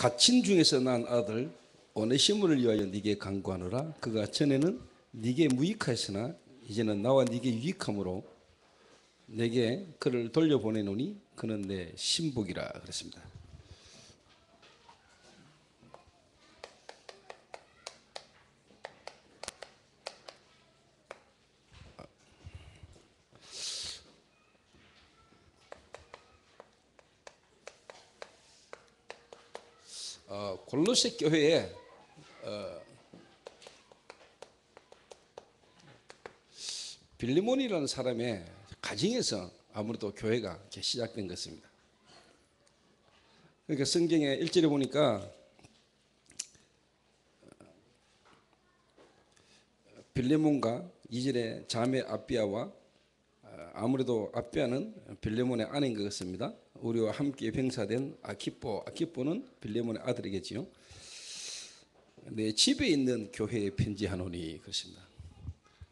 갇힌 중에서 난 아들 오네시모를 위하여 네게 간구하노라. 그가 전에는 네게 무익하였으나 이제는 나와 네게 유익함으로 내게 그를 돌려보내노니 그는 내 신복이라 그랬습니다. 골로새 교회에 빌레몬이라는 사람의 가정에서 아무래도 교회가 시작된 것입니다. 그러니까 성경에 1절에 보니까 빌레몬과 2절에 자매 아비아와 아무래도 아비아는 빌레몬의 아내인 것 같습니다. 우리와 함께 병사된 아키포는 빌레몬의 아들이겠지요. 내 집에 있는 교회에 편지하노니 그렇습니다.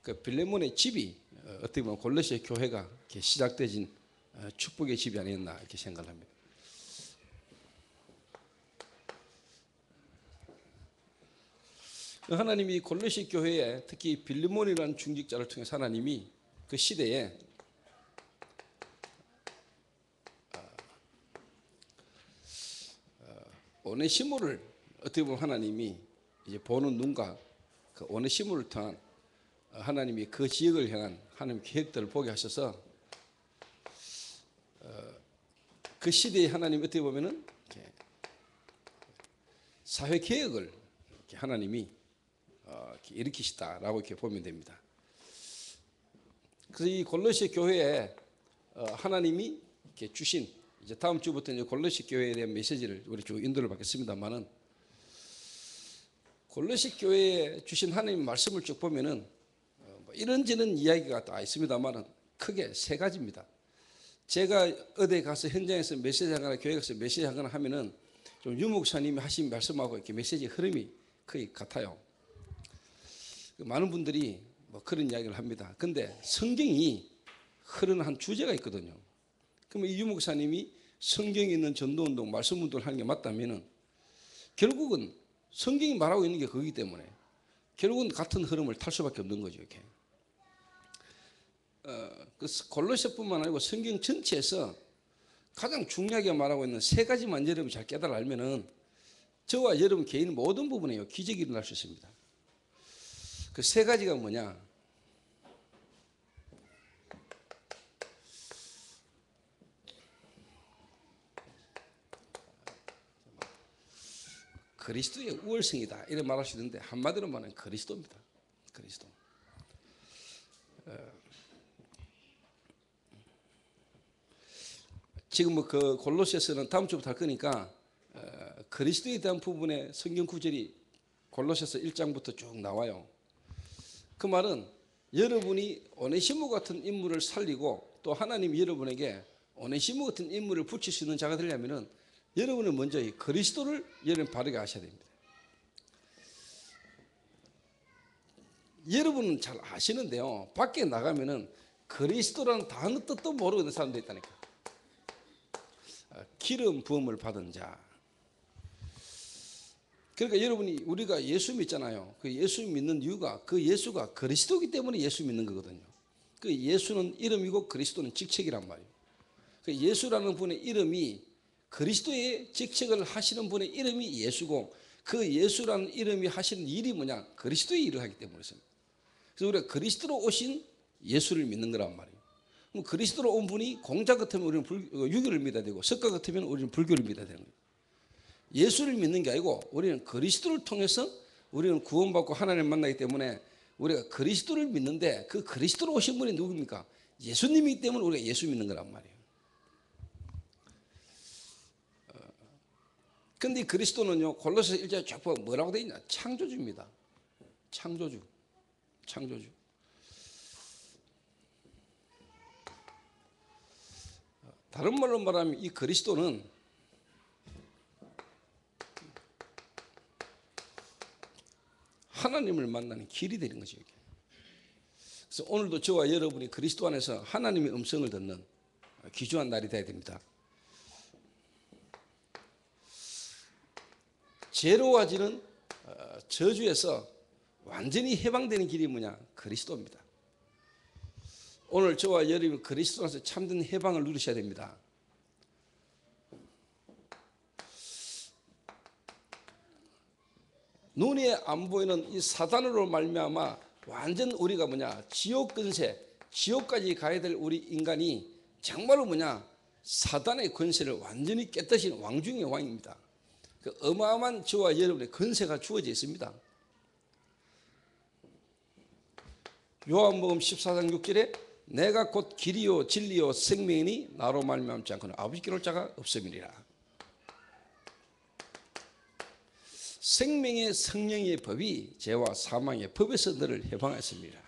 그 빌레몬의 집이 어떻게 보면 골로새 교회가 이렇게 시작되진 축복의 집이 아니었나 이렇게 생각을 합니다. 하나님이 골로새 교회에 특히 빌레몬이라는 중직자를 통해서 하나님이 그 시대에 오네시모를 어떻게 보면 하나님이 이제 보는 눈과 그 오네시모를 통한 하나님이 그 지역을 향한 하나님 계획들을 보게 하셔서 그 시대에 하나님 어떻게 보면은 사회 개혁을 하나님이 이렇게 일으키시다라고 이렇게 보면 됩니다. 그래서 이 골로새 교회에 하나님이 이렇게 주신 이제 다음 주부터 이제 골로새 교회에 대한 메시지를 우리 쭉 인도를 받겠습니다만은 골로새 교회에 주신 하나님 말씀을 쭉 보면은 이런저런 이야기가 다 있습니다만은 크게 세 가지입니다. 제가 어디 가서 현장에서 메시지하거나 교회 가서 메시지하거나 하면은 좀 유 목사님이 하신 말씀하고 이렇게 메시지 흐름이 거의 같아요. 많은 분들이 뭐 그런 이야기를 합니다. 근데 성경이 흐르는 한 주제가 있거든요. 그러면 이 유 목사님이 성경에 있는 전도운동, 말씀운동을 하는 게 맞다면은 결국은 성경이 말하고 있는 게 그거기 때문에 결국은 같은 흐름을 탈 수밖에 없는 거죠. 이렇게. 그 골로새뿐만 아니고 성경 전체에서 가장 중요하게 말하고 있는 세 가지만 여러분이 잘 깨달아 알면은 저와 여러분 개인 모든 부분에요 기적이 일어날 수 있습니다. 그 세 가지가 뭐냐? 그리스도의 우월성이다 이런 말할 수 있는데 한마디로 말하면 그리스도입니다. 그리스도. 지금 뭐 그 골로새서는 다음 주부터 할 거니까 그리스도에 대한 부분의 성경 구절이 골로새서 1장부터 쭉 나와요. 그 말은 여러분이 오네시모 같은 인물을 살리고 또 하나님이 여러분에게 오네시모 같은 인물을 붙일 수 있는 자가 되려면은 여러분은 먼저 이 그리스도를 여러분 바르게 하셔야 됩니다. 여러분은 잘 아시는데요. 밖에 나가면은 그리스도라는 단어 뜻도 모르고 있는 사람도 있다니까. 기름 부음을 받은 자. 그러니까 여러분이 우리가 예수 믿잖아요. 그 예수 믿는 이유가 그 예수가 그리스도이기 때문에 예수 믿는 거거든요. 그 예수는 이름이고 그리스도는 직책이란 말이에요. 그 예수라는 분의 이름이 그리스도의 직책을 하시는 분의 이름이 예수고 그 예수라는 이름이 하시는 일이 뭐냐? 그리스도의 일을 하기 때문에 그렇습니다. 그래서 우리가 그리스도로 오신 예수를 믿는 거란 말이에요. 그럼 그리스도로 온 분이 공자 같으면 우리는 유교를 믿어야 되고 석가 같으면 우리는 불교를 믿어야 되는 거예요. 예수를 믿는 게 아니고 우리는 그리스도를 통해서 우리는 구원받고 하나님을 만나기 때문에 우리가 그리스도를 믿는데 그 그리스도로 오신 분이 누굽니까? 예수님이기 때문에 우리가 예수 믿는 거란 말이에요. 근데 그리스도는요 골로새 1장 쫙 보면 뭐라고 되어 있냐? 창조주입니다. 창조주. 다른 말로 말하면 이 그리스도는 하나님을 만나는 길이 되는 거죠. 그래서 오늘도 저와 여러분이 그리스도 안에서 하나님의 음성을 듣는 귀중한 날이 되어야 됩니다. 죄로워지는 저주에서 완전히 해방되는 길이 뭐냐? 그리스도입니다. 오늘 저와 여러분이 그리스도 안에서 참된 해방을 누리셔야 됩니다. 눈에 안 보이는 이 사단으로 말미암아 완전 우리가 뭐냐? 지옥 근세, 지옥까지 가야 될 우리 인간이 정말로 뭐냐? 사단의 권세를 완전히 깨뜨린 왕 중의 왕입니다. 그 어마어마한 저와 여러분의 권세가 주어져 있습니다. 요한복음 14장 6절에 내가 곧 길이요 진리요 생명이니 나로 말미암지 않고는 아버지께 올 자가 없음이니라. 생명의 성령의 법이 죄와 사망의 법에서 너를 해방했습니다.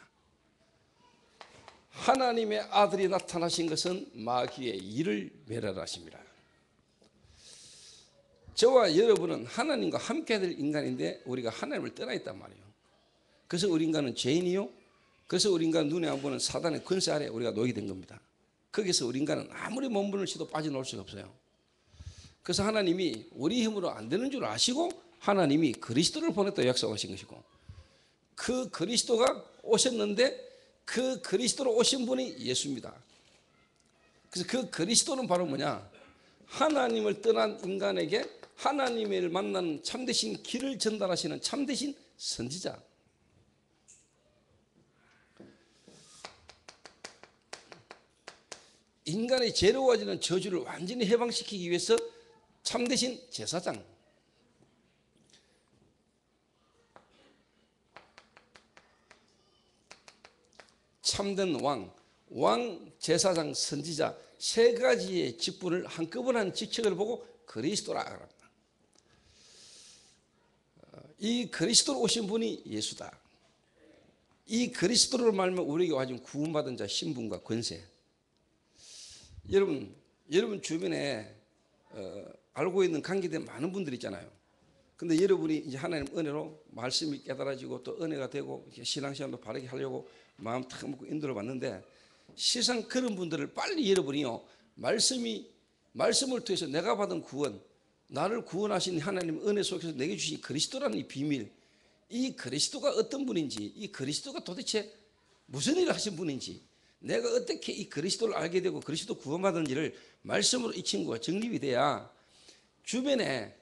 하나님의 아들이 나타나신 것은 마귀의 일을 멸하라십니다. 저와 여러분은 하나님과 함께 될 인간인데 우리가 하나님을 떠나 있단 말이에요. 그래서 우리 인간은 죄인이요, 그래서 우리 인간은 눈에 안 보는 사단의 권세 아래 우리가 놓이게 된 겁니다. 거기서 우리 인간은 아무리 몸부림을 쳐도 빠져나올 수가 없어요. 그래서 하나님이 우리 힘으로 안 되는 줄 아시고 하나님이 그리스도를 보냈다 약속하신 것이고, 그 그리스도가 오셨는데 그 그리스도로 오신 분이 예수입니다. 그래서 그 그리스도는 바로 뭐냐? 하나님을 떠난 인간에게 하나님을 만나는 참되신 길을 전달하시는 참되신 선지자. 인간의 죄로워지는 저주를 완전히 해방시키기 위해서 참되신 제사장. 참된 왕, 제사장, 선지자 세 가지의 직분을 한꺼번에 한 직책을 보고 그리스도라 합니다. 이 그리스도로 오신 분이 예수다. 이 그리스도를 말하면 우리에게 와준 구원받은 자 신분과 권세. 여러분 주변에 알고 있는 관계된 많은 분들 있잖아요. 근데 여러분이 이제 하나님 은혜로 말씀이 깨달아지고 또 은혜가 되고 신앙생활도 바르게 하려고 마음 탁 먹고 인도를 받는데, 세상 그런 분들을 빨리 여러분이요, 말씀을 통해서 내가 받은 구원, 나를 구원하신 하나님 은혜 속에서 내게 주신 그리스도라는 이 비밀, 이 그리스도가 어떤 분인지, 이 그리스도가 도대체 무슨 일을 하신 분인지, 내가 어떻게 이 그리스도를 알게 되고 그리스도 구원받은지를 말씀으로 이 친구가 정립이 돼야 주변에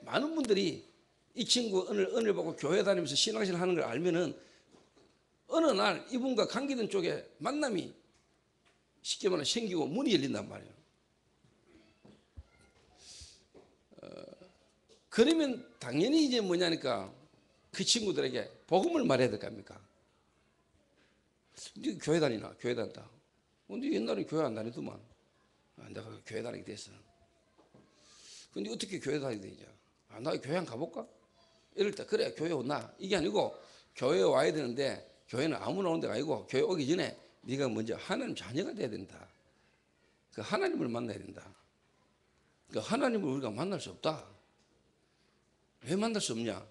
많은 분들이 이 친구 은혜를 받고 교회 다니면서 신앙생활 하는 걸 알면은 어느 날 이분과 관계된 쪽에 만남이 쉽게 말하면 생기고 문이 열린단 말이에요. 그러면 당연히 이제 뭐냐니까 그 친구들에게 복음을 말해야 될 거 아닙니까? 네 교회 다니나? 교회 다닌다. 네 옛날에 교회 안 다니더만. 내가 교회 다니게 됐어. 근데 어떻게 교회 다니게 되냐? 나 교회 한 가볼까? 이럴 때 그래 교회 온나? 이게 아니고 교회에 와야 되는데 교회는 아무나 오는 데가 아니고 교회 오기 전에 네가 먼저 하나님 자녀가 돼야 된다. 그 하나님을 만나야 된다. 그 하나님을 우리가 만날 수 없다. 왜 만날 수 없냐?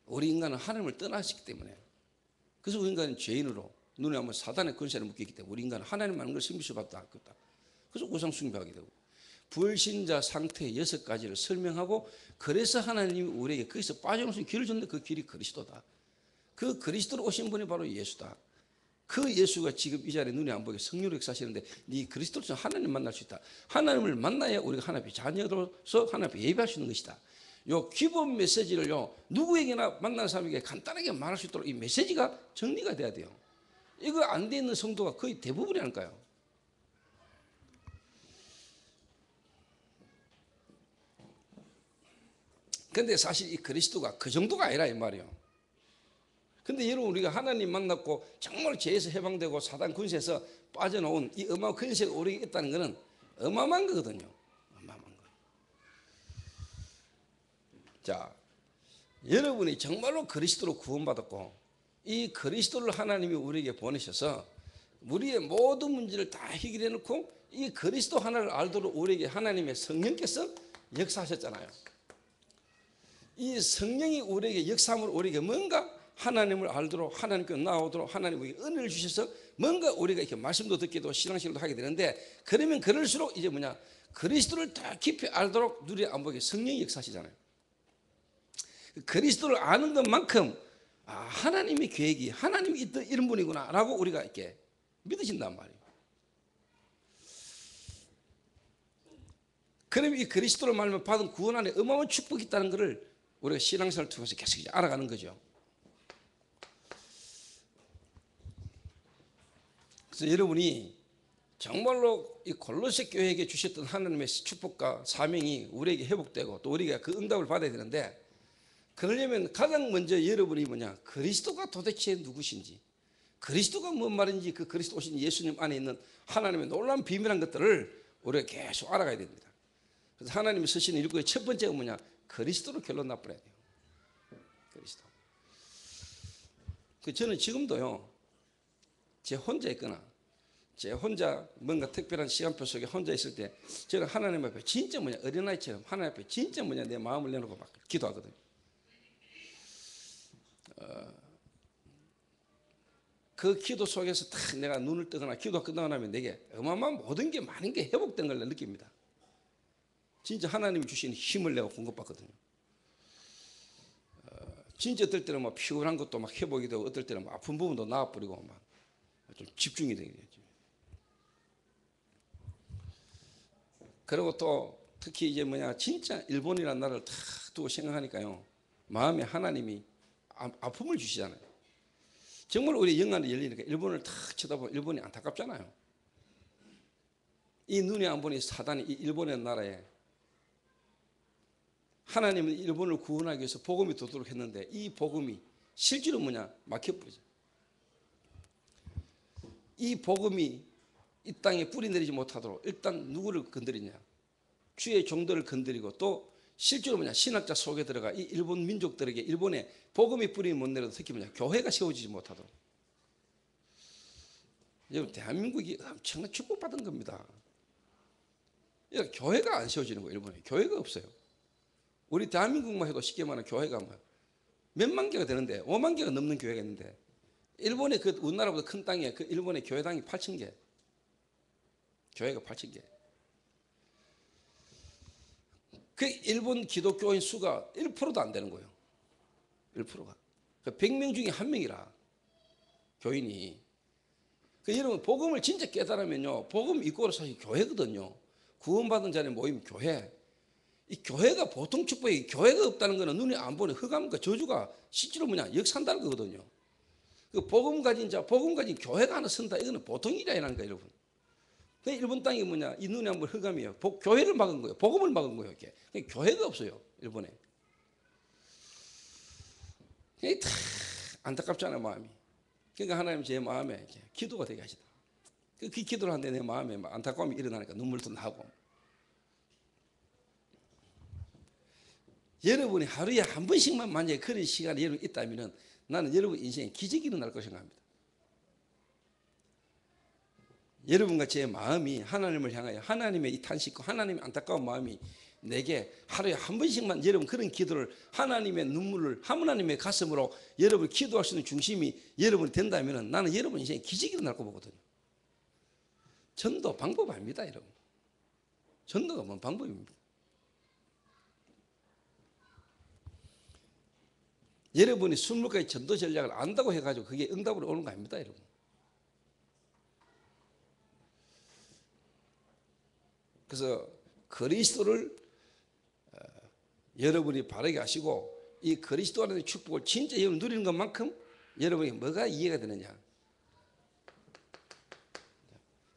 우리 인간은 하나님을 떠나시기 때문에. 그래서 우리 인간은 죄인으로 눈에 한번 사단의 권세를 묶이기 때문에 우리 인간은 하나님 많은 걸 신비수 받다 하겠다. 그래서 우상 숭배하게 되고 불신자 상태의 6가지를 설명하고, 그래서 하나님이 우리에게 거기서 빠져나올 수 있는 길을 줬는데 그 길이 그리스도다. 그 그리스도로 오신 분이 바로 예수다. 그 예수가 지금 이 자리에 눈에 안 보이게 성령으로 역사하시는데 네 그리스도로 하나님을 만날 수 있다. 하나님을 만나야 우리가 하나님의 자녀로서 하나님 앞에 예배할 수 있는 것이다. 요 기본 메시지를요, 누구에게나 만나는 사람에게 간단하게 말할 수 있도록 이 메시지가 정리가 돼야 돼요. 이거 안 돼 있는 성도가 거의 대부분이 아닐까요? 근데 사실 이 그리스도가 그 정도가 아니라 이 말이에요. 근데 여러분, 우리가 하나님 만났고 정말 죄에서 해방되고 사단 권세에서 빠져나온 이 어마어마한 권세가 우리에게 있다는 것은 어마어마한 거거든요. 어마어마한 거. 자, 여러분이 정말로 그리스도로 구원받았고 이 그리스도를 하나님이 우리에게 보내셔서 우리의 모든 문제를 다 해결해 놓고 이 그리스도 하나를 알도록 우리에게 하나님의 성령께서 역사하셨잖아요. 이 성령이 우리에게 역사함으로 우리에게 뭔가 하나님을 알도록, 하나님께 나오도록 하나님에게 은혜를 주셔서 뭔가 우리가 이렇게 말씀도 듣기도 신앙생활도 하게 되는데, 그러면 그럴수록 이제 뭐냐, 그리스도를 더 깊이 알도록 눈에 안 보게 성령이 역사하시잖아요. 그리스도를 아는 것만큼 하나님의 계획이 하나님이 이런 분이구나 라고 우리가 이렇게 믿어진단 말이에요. 그럼 이 그리스도를 말하면 받은 구원 안에 어마어마한 축복이 있다는 것을 우리가 신앙생활을 통해서 계속 알아가는 거죠. 그래서 여러분이 정말로 이 골로새 교회에게 주셨던 하나님의 축복과 사명이 우리에게 회복되고 또 우리가 그 응답을 받아야 되는데, 그러려면 가장 먼저 여러분이 그리스도가 도대체 누구신지, 그리스도가 뭔 말인지, 그 그리스도 오신 예수님 안에 있는 하나님의 놀라운 비밀한 것들을 우리가 계속 알아가야 됩니다. 그래서 하나님이 쓰시는 일꾼의 첫 번째가 그리스도로 결론 나버려야 돼요. 그리스도. 저는 지금도요, 제 혼자 있거나 제 혼자 뭔가 특별한 시간표 속에 혼자 있을 때 저는 하나님 앞에 진짜 어린아이처럼 하나님 앞에 진짜 내 마음을 내놓고 막 기도하거든요. 그 기도 속에서 딱 내가 눈을 뜨거나 기도가 끝나고 나면 내게 어마어마한 모든 게 많은 게 회복된 걸 느낍니다. 진짜 하나님이 주신 힘을 내가 공급받거든요. 진짜 어떨 때는 피곤한 것도 회복이 되고, 어떨 때는 아픈 부분도 나아버리고 좀 집중이 되게 되죠. 그리고 또 특히 이제 진짜 일본이라는 나라를 탁 두고 생각하니까요, 마음에 하나님이 아픔을 주시잖아요. 정말 우리 영안이 열리니까 일본을 탁 쳐다보면 일본이 안타깝잖아요. 이 눈에 안 보니 사단이 이 일본의 나라에, 하나님은 일본을 구원하기 위해서 복음이 도도록 했는데 이 복음이 실제로 막혀버리죠. 이 복음이 이 땅에 뿌리 내리지 못하도록 일단 누구를 건드리냐, 주의 종들을 건드리고, 또 실제로 신학자 속에 들어가 이 일본 민족들에게 일본에 복음이 뿌리 못 내려도 특히 교회가 세워지지 못하도록. 여러분, 대한민국이 엄청난 축복받은 겁니다. 교회가 안 세워지는 거예요. 일본에 교회가 없어요. 우리 대한민국만 해도 쉽게 말하면 교회가 몇만 개가 되는데 5만 개가 넘는 교회가 있는데, 일본의 그 우리나라보다 큰 땅에 그 일본의 교회당이 8,000개, 교회가 8,000개. 그 일본 기독교인 수가 1%도 안 되는 거예요. 1%가. 100명 중에 1명이라 교인이. 여러분, 복음을 진짜 깨달으면요, 복음 이꼬르 사실 교회거든요. 구원받은 자의 모임 교회. 이 교회가 보통 축복이, 교회가 없다는 것은 눈에 안 보는 흑암과 저주가 실제로 역산다는 거거든요. 그 복음 가진 자, 복음 가진 교회가 하나 선다, 이거는 보통 일이 아니라는 거예요, 여러분. 그 일본 땅이 이 눈에 안 보는 흑암이에요. 교회를 막은 거예요. 복음을 막은 거예요. 이렇게. 교회가 없어요, 일본에. 이게 다 안타깝잖아요, 마음이. 그러니까 하나님 제 마음에 이렇게 기도가 되게 하시다. 그 기도를 하는데 내 마음에 안타까움이 일어나니까 눈물도 나고. 여러분이 하루에 한 번씩만 만약에 그런 시간이 여러분 있다면 나는 여러분 인생에 기적이 일어날 것을 생각합니다. 여러분과 제 마음이 하나님을 향하여 하나님의 이 탄식과 하나님의 안타까운 마음이 내게 하루에 한 번씩만 여러분 그런 기도를, 하나님의 눈물을 하나님의 가슴으로 여러분 기도할 수 있는 중심이 여러분이 된다면 나는 여러분 인생에 기적이 일어날 거 보거든요. 전도 방법 아닙니다, 여러분. 전도가 뭔 방법입니다. 여러분이 20가지 전도 전략을 안다고 해가지고 그게 응답으로 오는 거 아닙니다, 여러분. 그래서 그리스도를 여러분이 바르게 하시고 이 그리스도 안의 축복을 진짜 여러분 누리는 것만큼 여러분이 뭐가 이해가 되느냐?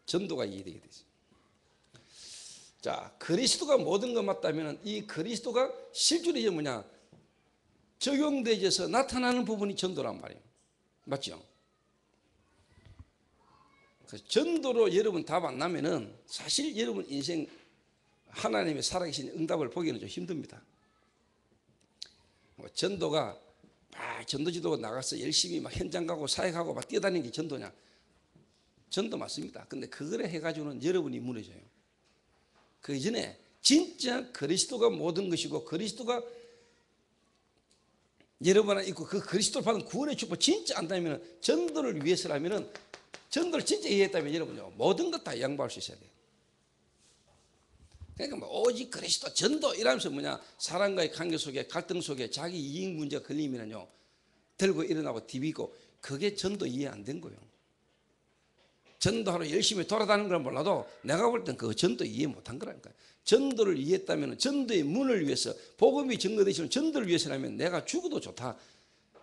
전도가 이해되게 되죠. 자, 그리스도가 모든 것 맞다면 이 그리스도가 실제로 이제 적용되어서 나타나는 부분이 전도란 말이에요. 맞죠? 그래서 전도로 여러분 답 안 나면은 사실 여러분 인생 하나님의 살아계신 응답을 보기는 좀 힘듭니다. 전도가 전도지도가 나가서 열심히 현장 가고 사역하고 뛰어다니는 게 전도냐? 전도 맞습니다. 근데 그거를 해가지고는 여러분이 무너져요. 그 이전에 진짜 그리스도가 모든 것이고 그리스도가 여러분 안에 있고 그 그리스도를 받은 구원의 축복 진짜 안다면, 전도를 위해서라면은, 전도를 진짜 이해했다면 여러분요 모든 것 다 양보할 수 있어야 돼요. 그러니까 뭐 오직 그리스도 전도 이러면서 뭐냐 사람과의 관계 속에 갈등 속에 자기 이익 문제가 걸리면요 들고 일어나고 디비고 그게 전도 이해 안 된 거예요. 전도하러 열심히 돌아다니는 걸 몰라도 내가 볼 땐 그 전도 이해 못한 거라니까요. 전도를 이해했다면 전도의 문을 위해서 복음이 증거되시는 전도를 위해서라면 내가 죽어도 좋다.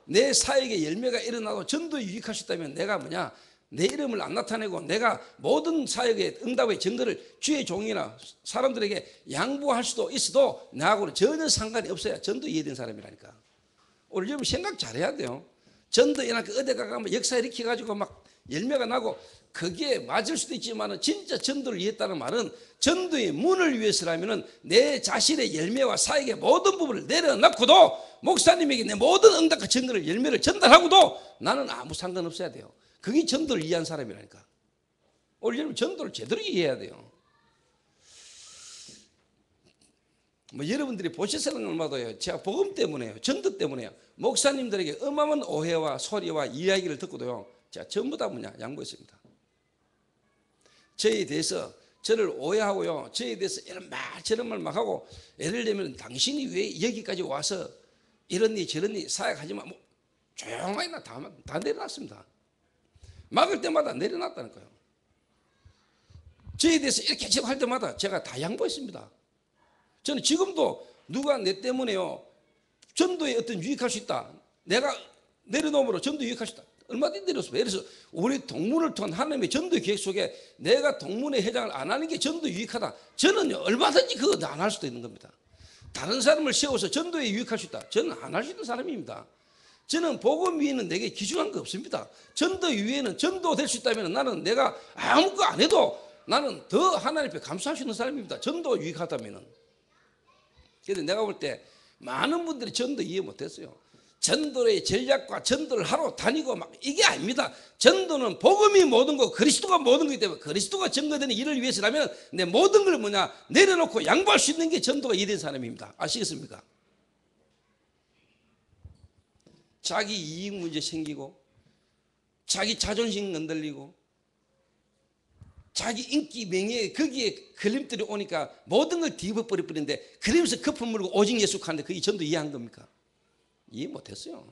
내 사역에 열매가 일어나도 전도에 유익할 수 있다면 내가 뭐냐 내 이름을 안 나타내고 내가 모든 사역의 응답의 증거를 주의 종이나 사람들에게 양보할 수도 있어도 나하고는 전혀 상관이 없어야 전도 이해된 사람이라니까. 오늘 여러분 생각 잘해야 돼요. 전도 일어나서 어디 가면 역사 일으켜가지고 막 열매가 나고 그게 맞을 수도 있지만 진짜 전도를 이해했다는 말은 전도의 문을 위해서라면 내 자신의 열매와 사역의 모든 부분을 내려놓고도 목사님에게 내 모든 응답과 증거를 열매를 전달하고도 나는 아무 상관없어야 돼요. 그게 전도를 이해한 사람이라니까. 오늘 여러분 전도를 제대로 이해해야 돼요. 뭐 여러분들이 보셨을 것마다요. 제가 복음 때문에요. 전도 때문에요. 목사님들에게 어마어마한 오해와 소리와 이야기를 듣고도요. 제가 전부 다 뭐냐 양보했습니다. 저에 대해서 저를 오해하고요. 저에 대해서 이런 말 저런 말 막 하고 예를 들면 당신이 왜 여기까지 와서 이런 일 저런 일 사역하지 마. 뭐 조용하게 다 내려놨습니다. 막을 때마다 내려놨다는 거예요. 저에 대해서 이렇게 제가 할 때마다 제가 다 양보했습니다. 저는 지금도 누가 내 때문에요. 전도에 어떤 유익할 수 있다. 내가 내려놓음으로 전도 유익할 수 있다. 얼마든지 내렸습니다. 그래서 우리 동문을 통한 하나님의 전도 계획 속에 내가 동문의 회장을 안 하는 게 전도 유익하다. 저는 얼마든지 그거 안 할 수도 있는 겁니다. 다른 사람을 세워서 전도에 유익할 수 있다. 저는 안 할 수 있는 사람입니다. 저는 복음 위에는 내게 기준한 거 없습니다. 전도 위에는 전도될 수 있다면 나는 내가 아무것도 안 해도 나는 더 하나님 앞에 감사할 수 있는 사람입니다. 전도 유익하다면. 그런데 내가 볼 때 많은 분들이 전도 이해 못했어요. 전도의 전략과 전도를 하러 다니고 막 이게 아닙니다. 전도는 복음이 모든 거 그리스도가 모든 거기 때문에 그리스도가 증거되는 일을 위해서라면 내 모든 걸 뭐냐 내려놓고 양보할 수 있는 게 전도가 이해된 사람입니다. 아시겠습니까? 자기 이익 문제 생기고 자기 자존심 흔들리고 자기 인기 명예 거기에 걸림돌이 오니까 모든 걸 뒤집어버려 버리는데 그러면서 거품 물고 오직 예수 하는데 그게 전도 이해한 겁니까? 이해 못했어요.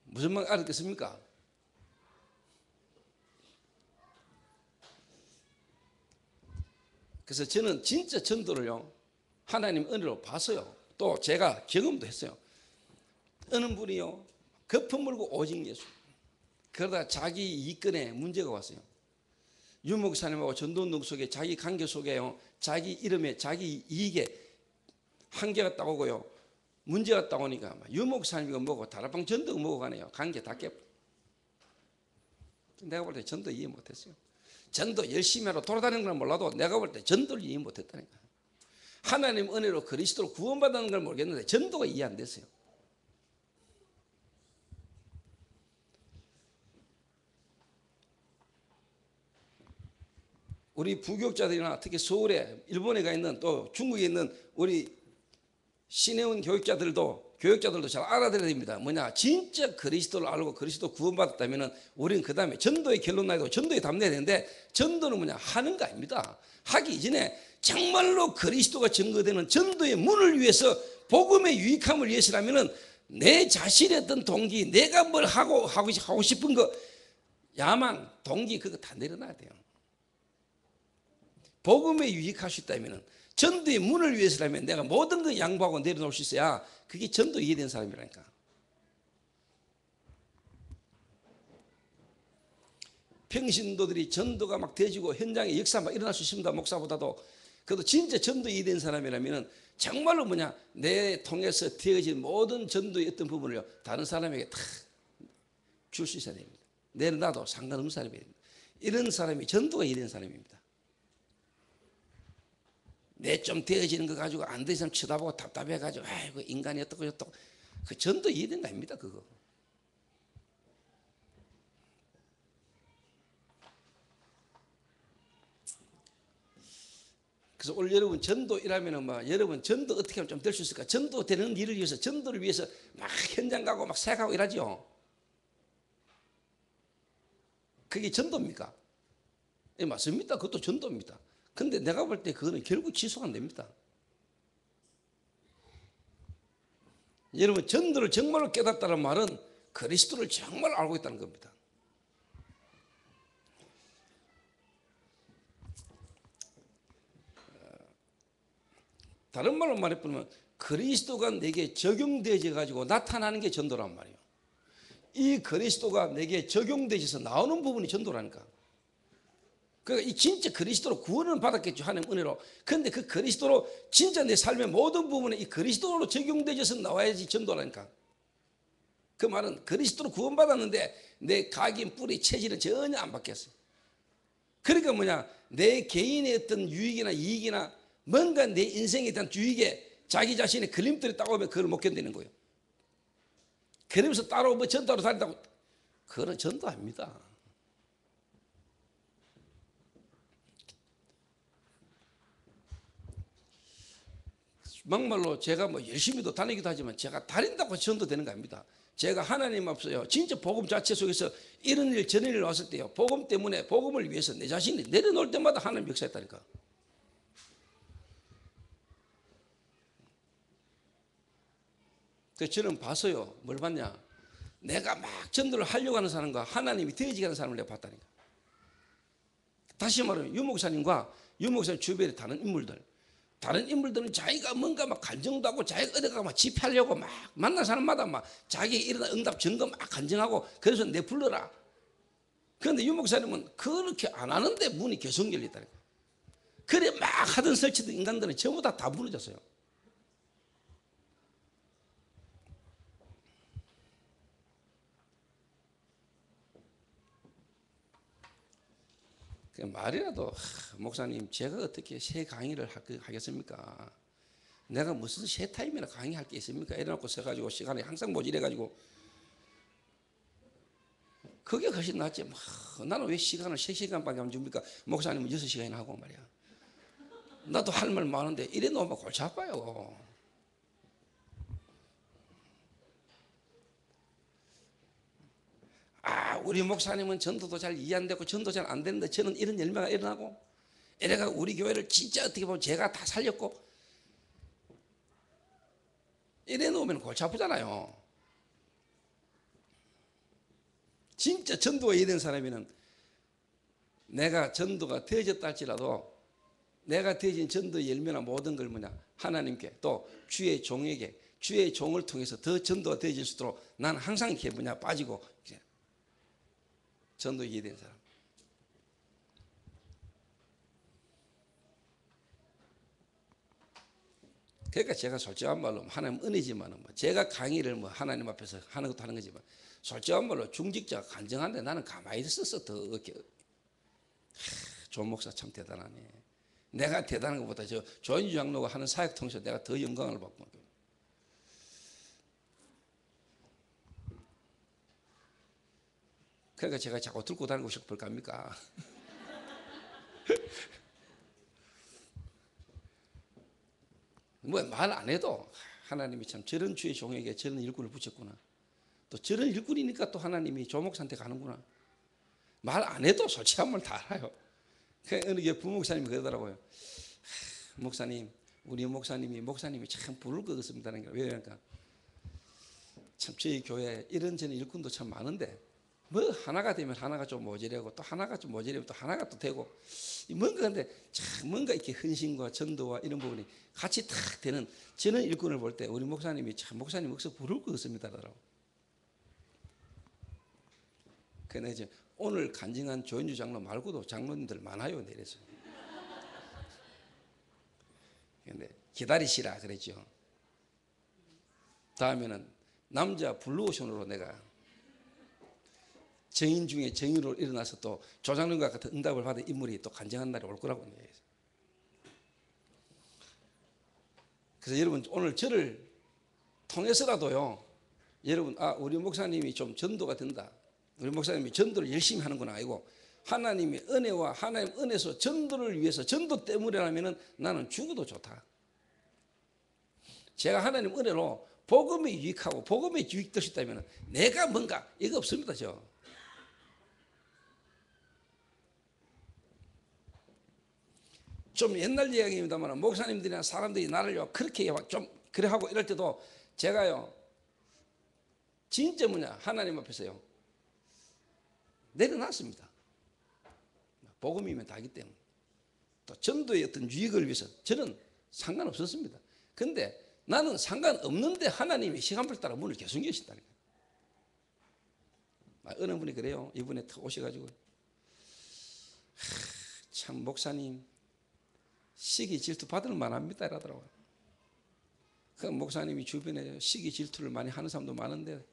무슨 말 알았겠습니까? 그래서 저는 진짜 전도를요 하나님 은혜로 봤어요. 또 제가 경험도 했어요. 어느 분이요 거품 물고 오직 예수 그러다 자기 이권에 문제가 왔어요. 유 목사님하고 전도운동 속에 자기 관계 속에요 자기 이름에 자기 이익에 한계가 따오고요 문제가 따오니까 유 목사님이고 뭐고 다락방 전도 뭐고 가네요. 관계 다 깨. 내가 볼 때 전도 이해 못했어요. 전도 열심히 하러 돌아다니는 걸 몰라도 내가 볼 때 전도를 이해 못했다니까. 하나님 은혜로 그리스도로 구원받는 걸 모르겠는데 전도가 이해 안 됐어요. 우리 부교육자들이나 특히 서울에 일본에 가 있는 또 중국에 있는 우리 신해운 교육자들도 잘 알아들어야 됩니다. 뭐냐 진짜 그리스도를 알고 그리스도 구원받았다면 우리는 그 다음에 전도의 결론 나도 전도에 담내야 되는데 전도는 뭐냐 하는 거 아닙니다. 하기 이전에 정말로 그리스도가 증거되는 전도의 문을 위해서 복음의 유익함을 위해서라면 내 자신의 어떤 동기 내가 뭘 하고 싶은 거 야망 동기 그거 다 내려놔야 돼요. 복음에 유익할 수 있다면 전도의 문을 위해서라면 내가 모든 걸 양보하고 내려놓을 수 있어야 그게 전도 이해된 사람이라니까. 평신도들이 전도가 막 되지고 현장에 역사 막 일어날 수 있습니다. 목사보다도. 그래도 진짜 전도 이해된 사람이라면 정말로 뭐냐 내 통해서 되어진 모든 전도의 어떤 부분을 다른 사람에게 다 줄 수 있어야 됩니다. 내려놔도 상관없는 사람이 됩니다. 이런 사람이 전도가 이해된 사람입니다. 내 좀 되어지는 거 가지고 안 되는 사람 쳐다보고 답답해가지고 아이고 인간이 어떻고 저떻고 그 전도 이해된 거 아닙니다 그거. 그래서 오늘 여러분 전도이라면은 뭐 여러분 전도 어떻게 하면 좀 될 수 있을까? 전도 되는 일을 위해서 전도를 위해서 막 현장 가고 막 사역하고 이러죠. 그게 전도입니까? 예, 맞습니다. 그것도 전도입니다. 근데 내가 볼 때 그거는 결국 지속 안 됩니다. 여러분, 전도를 정말로 깨닫다는 말은 그리스도를 정말 알고 있다는 겁니다. 다른 말로 말해보면 그리스도가 내게 적용되어져 가지고 나타나는 게 전도란 말이에요. 이 그리스도가 내게 적용되어서 나오는 부분이 전도라니까. 그러니까 이 진짜 그리스도로 구원을 받았겠죠, 하나님 은혜로. 그런데 그 그리스도로 진짜 내 삶의 모든 부분에 이 그리스도로 적용되어서 나와야지 전도라니까. 그 말은 그리스도로 구원받았는데 내 각인, 뿌리, 체질은 전혀 안 바뀌었어요. 그러니까 뭐냐, 내 개인의 어떤 유익이나 이익이나 뭔가 내 인생에 대한 유익에 자기 자신의 걸림돌이 따라오면 그걸 못 견디는 거예요. 그러면서 따라오면 전도하러 다닌다고. 그건 전도 아닙니다. 막말로 제가 뭐 열심히도 다니기도 하지만 제가 다닌다고 전도되는 거 아닙니다. 제가 하나님 앞서요, 진짜 복음 자체 속에서 이런 일 저런 일 왔을 때요, 복음 때문에 복음을 위해서 내 자신이 내려놓을 때마다 하나님 역사했다니까. 그래서 저는 봤어요. 뭘 봤냐, 내가 막 전도를 하려고 하는 사람과 하나님이 되어지게 하는 사람을 내가 봤다니까. 다시 말하면 유 목사님과 유 목사님 주변에 다른 인물들은 자기가 뭔가 막 간증도 하고 자기가 어디가 막 집회하려고 막 만난 사람마다 막 자기 일어난 응답 증거 막 간증하고, 그래서 내 불러라. 그런데 유 목사님은 그렇게 안 하는데 문이 계속 열렸다니까. 그래 막 하던 설치던 인간들은 전부 다 무너졌어요. 말이라도 목사님 제가 어떻게 새 강의를 하겠습니까? 내가 무슨 새 타임이나 강의할 게 있습니까? 이래놓고 서가지고 시간이 항상 모질해가지고 그게 훨씬 낫지. 나는 왜 시간을 3시간밖에 안 줍니까? 목사님은 6시간이나 하고 말이야. 나도 할 말 많은데 이래 놓으면 골치 아파요. 우리 목사님은 전도도 잘 이해 안 되고 전도 잘 안 되는데 저는 이런 열매가 일어나고, 이래가 우리 교회를 진짜 어떻게 보면 제가 다 살렸고, 이래 놓으면 골치 아프잖아요. 진짜 전도가 이해된 사람이면 내가 전도가 되어졌다 할지라도 내가 되어진 전도의 열매나 모든 걸 뭐냐, 하나님께 또 주의 종에게, 주의 종을 통해서 더 전도가 되어질 수 있도록 나는 항상 이렇게 뭐냐 빠지고, 전도 이해된 사람. 그러니까 제가 솔직한 말로 하나님 은혜지만 뭐 제가 강의를 뭐 하나님 앞에서 하는 것도 하는 거지만 솔직한 말로 중직자가 간증하는데 나는 가만히 있었어. 더 이렇게 조은 목사 참 대단하네. 내가 대단한 것보다 저 조은주 장로가 하는 사역 통해서 내가 더 영광을 받고. 그러니까 제가 자꾸 들고 다니고 싶을 겁니까? 뭐 말 안 해도 하나님이 참 저런 주의 종에게 저런 일꾼을 붙였구나. 또 저런 일꾼이니까 또 하나님이 조 목사한테 가는구나. 말 안 해도 솔직한 말 다 알아요. 어느 게 부목사님이 그러더라고요. 목사님, 우리 목사님이 참 부를 것 같습니다. 왜 그러니까 참 저희 교회 이런저런 일꾼도 참 많은데 뭐 하나가 되면 하나가 좀 모자라고 또 하나가 좀 모자라면 또 하나가 또 되고 뭔가 근데 참 뭔가 이렇게 헌신과 전도와 이런 부분이 같이 탁 되는 저는 일꾼을 볼 때 우리 목사님이 참 목사님 목소 부를 것 같습니다. 그런데 이제 오늘 간증한 조은주 장로 말고도 장로님들 많아요. 내려서. 근데 기다리시라 그랬죠. 다음에는 남자 블루오션으로 내가 정인 중에 정인으로 일어나서 또 조장님과 같은 응답을 받은 인물이 또 간증한 날이 올 거라고. 그래서 여러분 오늘 저를 통해서라도요, 여러분 우리 목사님이 좀 전도가 된다, 우리 목사님이 전도를 열심히 하는구나 아니고 하나님의 은혜와 하나님 은혜에서 전도를 위해서 전도 때문이라면 나는 죽어도 좋다. 제가 하나님 은혜로 복음이 유익하고 복음이 유익될 수 있다면 내가 뭔가 이거 없습니다. 좀 옛날 이야기입니다만 목사님들이나 사람들이 나를요 그렇게 좀 그래 하고 이럴 때도 제가요 진짜 하나님 앞에서요 내려놨습니다. 복음이면 다기 때문에 또 전도의 어떤 유익을 위해서 저는 상관없었습니다. 근데 나는 상관없는데 하나님이 시간표를 따라 문을 계속 여신다니까요. 어느 분이 그래요. 이분에 탁 오셔가지고 참 목사님 시기 질투 받을 만합니다 이러더라고요. 그 목사님이 주변에 시기 질투를 많이 하는 사람도 많은데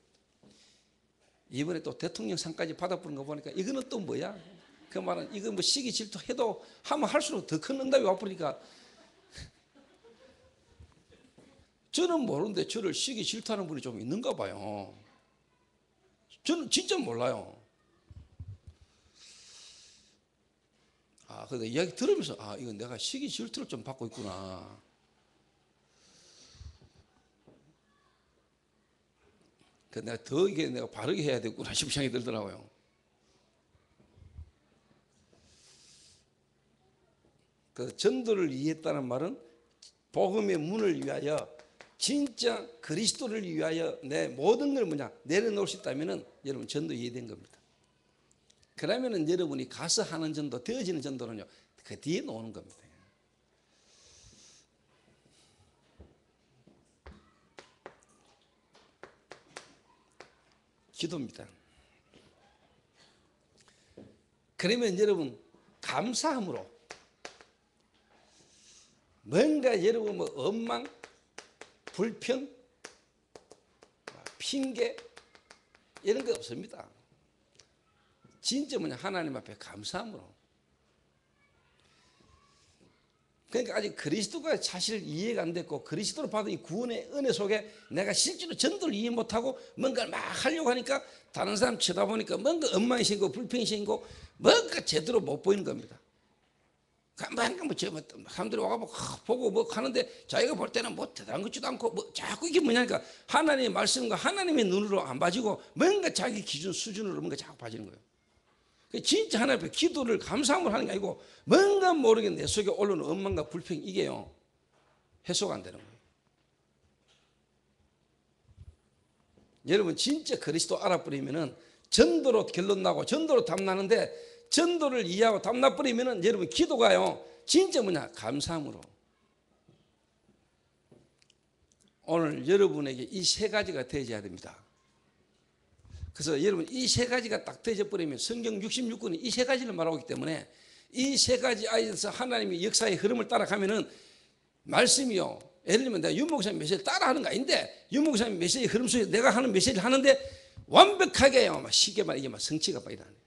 이번에 또 대통령 상까지 받아보는 거 보니까 이거는 또 뭐야? 그 말은 이거 뭐 시기 질투 해도 하면 할수록 더 큰 응답이 와버리니까 저는 모르는데 저를 시기 질투하는 분이 좀 있는가 봐요. 저는 진짜 몰라요. 그래서 이야기 들으면서 이건 내가 시기 질투를 좀 받고 있구나. 내가 더 이게 내가 바르게 해야 되겠구나 싶은 생각이 들더라고요. 그 전도를 이해했다는 말은 복음의 문을 위하여 진짜 그리스도를 위하여 내 모든 걸 내려놓을 수 있다면 여러분 전도 이해된 겁니다. 그러면은 여러분이 가서 하는 전도, 되어지는 전도는요 그 뒤에 놓는 겁니다. 기도입니다. 그러면 여러분 감사함으로 뭔가 여러분 원망, 불평, 핑계 이런 거 없습니다. 진짜 하나님 앞에 감사함으로. 그러니까 아직 그리스도가 사실 이해가 안 됐고 그리스도로 받은 이 구원의 은혜 속에 내가 실제로 전도를 이해 못하고 뭔가를 막 하려고 하니까 다른 사람 쳐다보니까 뭔가 엉망이 생기고 불평이 생기고 뭔가 제대로 못 보이는 겁니다. 사람들이 와가지고 보고 하는데 자기가 볼 때는 대단한 것지도 않고 자꾸 이게 뭐냐니까 하나님의 말씀과 하나님의 눈으로 안 봐지고 뭔가 자기 기준 수준으로 뭔가 자꾸 봐지는 거예요. 진짜 하나님 앞에 기도를 감사함으로 하는 게 아니고 뭔가 모르게 내 속에 올라오는 원망과 불평 이게요 해소가 안 되는 거예요. 여러분 진짜 그리스도 알아버리면은 전도로 결론 나고 전도로 답 나는데 전도를 이해하고 답 나버리면은 여러분 기도가요 진짜 감사함으로. 오늘 여러분에게 이 세 가지가 되어야 됩니다. 그래서 여러분 이 세 가지가 딱 되어져 버리면 성경 66권이 이 세 가지를 말하고 있기 때문에 이 세 가지 안에서 하나님의 역사의 흐름을 따라가면은 말씀이요 예를 들면 내가 윤 목사님 메시지를 따라하는 거 아닌데 윤 목사님 메시지 흐름 속에 내가 하는 메시지를 하는데 완벽하게요 쉽게 말해 이게 성취가 일어나네.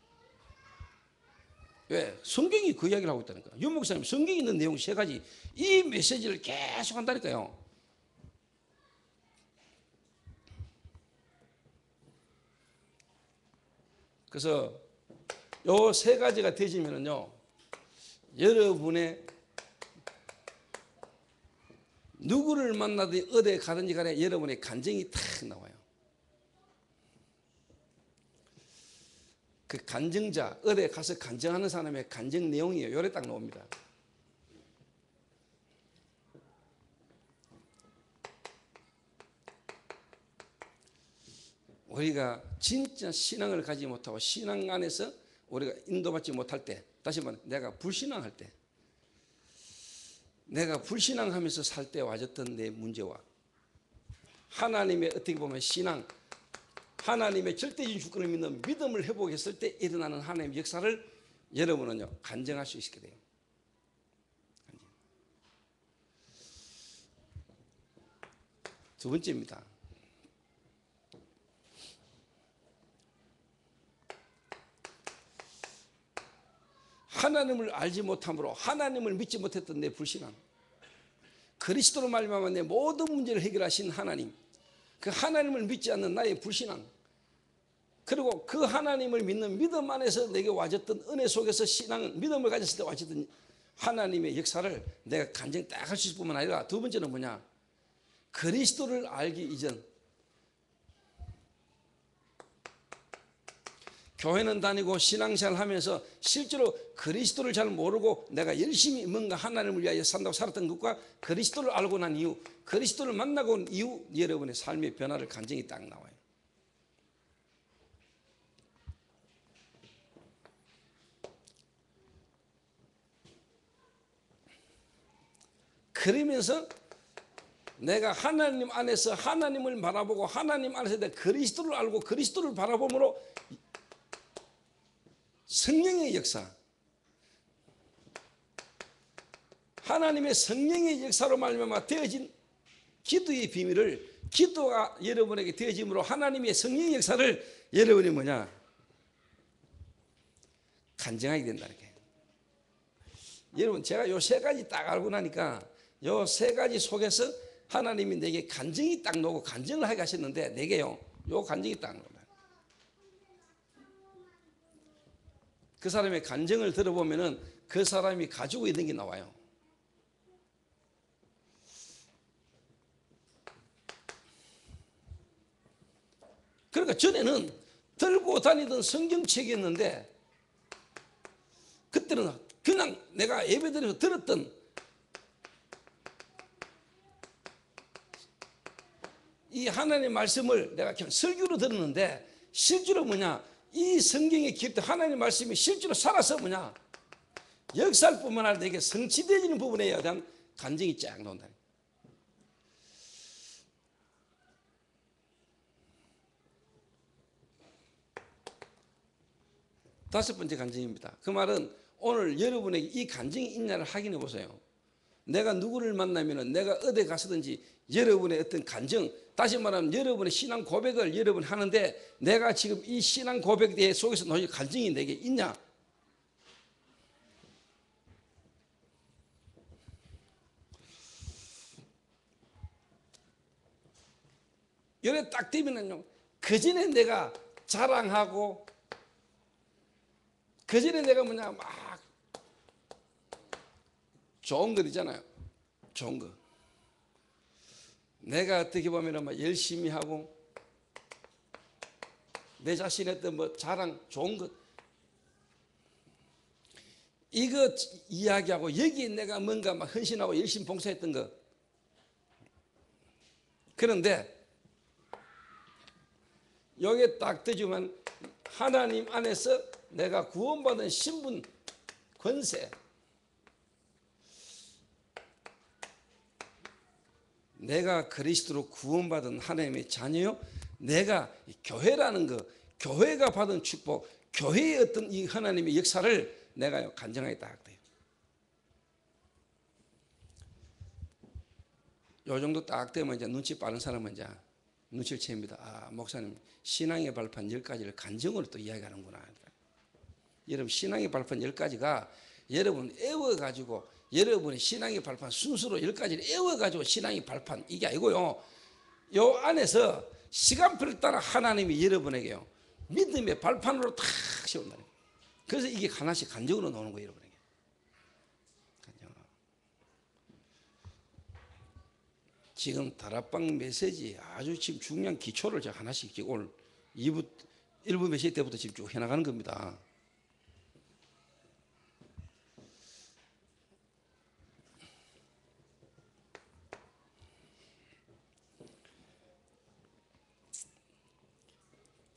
왜? 성경이 그 이야기를 하고 있다니까. 윤 목사님 성경에 있는 내용 세 가지 이 메시지를 계속 한다니까요. 그래서 요 세 가지가 되지면은요 여러분의 누구를 만나든 어디에 가든지 간에 여러분의 간증이 탁 나와요. 그 간증자 어디에 가서 간증하는 사람의 간증 내용이에요. 요래 딱 나옵니다. 우리가 진짜 신앙을 가지지 못하고 신앙 안에서 우리가 인도받지 못할 때 다시 말해 내가 불신앙할 때 내가 불신앙하면서 살 때 와졌던 내 문제와 하나님의 어떻게 보면 신앙 하나님의 절대적인 주권을 믿는 믿음을 회복했을 때 일어나는 하나님의 역사를 여러분은요 간증할 수 있게 돼요. 두 번째입니다. 하나님을 알지 못함으로 하나님을 믿지 못했던 내 불신앙 그리스도로 말미암아 내 모든 문제를 해결하신 하나님 그 하나님을 믿지 않는 나의 불신앙 그리고 그 하나님을 믿는 믿음 안에서 내게 와졌던 은혜 속에서 신앙 믿음을 가졌을 때 와졌던 하나님의 역사를 내가 간증 딱 할 수 있을 뿐만 아니라 두 번째는 뭐냐 그리스도를 알기 이전 교회는 다니고 신앙생활 하면서 실제로 그리스도를 잘 모르고 내가 열심히 뭔가 하나님을 위하여 산다고 살았던 것과 그리스도를 알고 난 이후, 그리스도를 만나고 온 이후 여러분의 삶의 변화를 간증이 딱 나와요. 그러면서 내가 하나님 안에서 하나님을 바라보고 하나님 안에서 내 그리스도를 알고 그리스도를 바라봄으로 성령의 역사, 하나님의 성령의 역사로 말미암아 되어진 기도의 비밀을, 기도가 여러분에게 되어짐으로 하나님의 성령의 역사를 여러분이 뭐냐? 간증하게 된다는 거예요. 여러분, 제가 요 세 가지 딱 알고 나니까 요 세 가지 속에서 하나님이 내게 간증이 딱 나오고 간증을 하게 하셨는데, 내게요, 요 간증이 딱 나옵니다. 그 사람의 간증을 들어보면은 그 사람이 가지고 있는 게 나와요. 그러니까 전에는 들고 다니던 성경책이었는데, 그때는 그냥 내가 예배드려서 들었던 이 하나님의 말씀을 내가 그냥 설교로 들었는데, 실제로 뭐냐, 이 성경에 기록된 하나님의 말씀이 실제로 살아서 뭐냐, 역사할 뿐만 아니라 내게 성취되어지는 부분에 대한 간증이 쫙 나온다. 다섯 번째 간증입니다. 그 말은 오늘 여러분에게 이 간증이 있냐를 확인해 보세요. 내가 누구를 만나면 내가 어디 가서든지 여러분의 어떤 간증, 다시 말하면 여러분의 신앙 고백을 여러분 하는데, 내가 지금 이 신앙 고백에 속에서 너희 간증이 내게 있냐? 요래 딱 되면은요, 그 전에 내가 자랑하고, 그 전에 내가 뭐냐, 막 좋은 것 있잖아요. 좋은 거. 내가 어떻게 보면 막 열심히 하고, 내 자신의 어떤 뭐 자랑, 좋은 것, 이거 이야기하고, 여기에 내가 뭔가 막 헌신하고 열심히 봉사했던 거. 그런데 여기에 딱 뜨지만 하나님 안에서 내가 구원받은 신분, 권세, 내가 그리스도로 구원받은 하나님의 자녀요, 내가 교회라는 거, 교회가 받은 축복, 교회의 어떤 이 하나님의 역사를 내가 간증하게 딱 돼요. 요 정도 딱 되면 이제 눈치 빠른 사람은 이제 눈치를 챕니다. 아, 목사님 신앙의 발판 10가지를 간증으로 또 이야기하는구나. 여러분, 신앙의 발판 10가지가 여러분 애워가지고, 여러분의 신앙의 발판 순수로 10가지를 애워가지고 신앙의 발판, 이게 아니고요, 요 안에서 시간표를 따라 하나님이 여러분에게요 믿음의 발판으로 탁 세운다는 거예요. 그래서 이게 하나씩 간증으로 나오는 거예요, 여러분에게. 간증으로. 지금 다락방 메시지 아주 지금 중요한 기초를 제가 하나씩 지금 오늘 2부 1부 메시지 때부터 지금 쭉 해나가는 겁니다.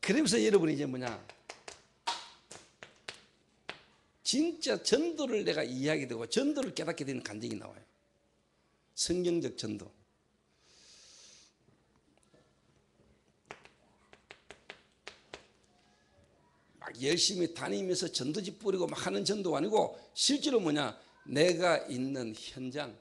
그러면서 여러분이 이제 뭐냐, 진짜 전도를 내가 이해하게 되고 전도를 깨닫게 되는 간증이 나와요. 성경적 전도. 막 열심히 다니면서 전도지 뿌리고 막 하는 전도가 아니고, 실제로 뭐냐, 내가 있는 현장,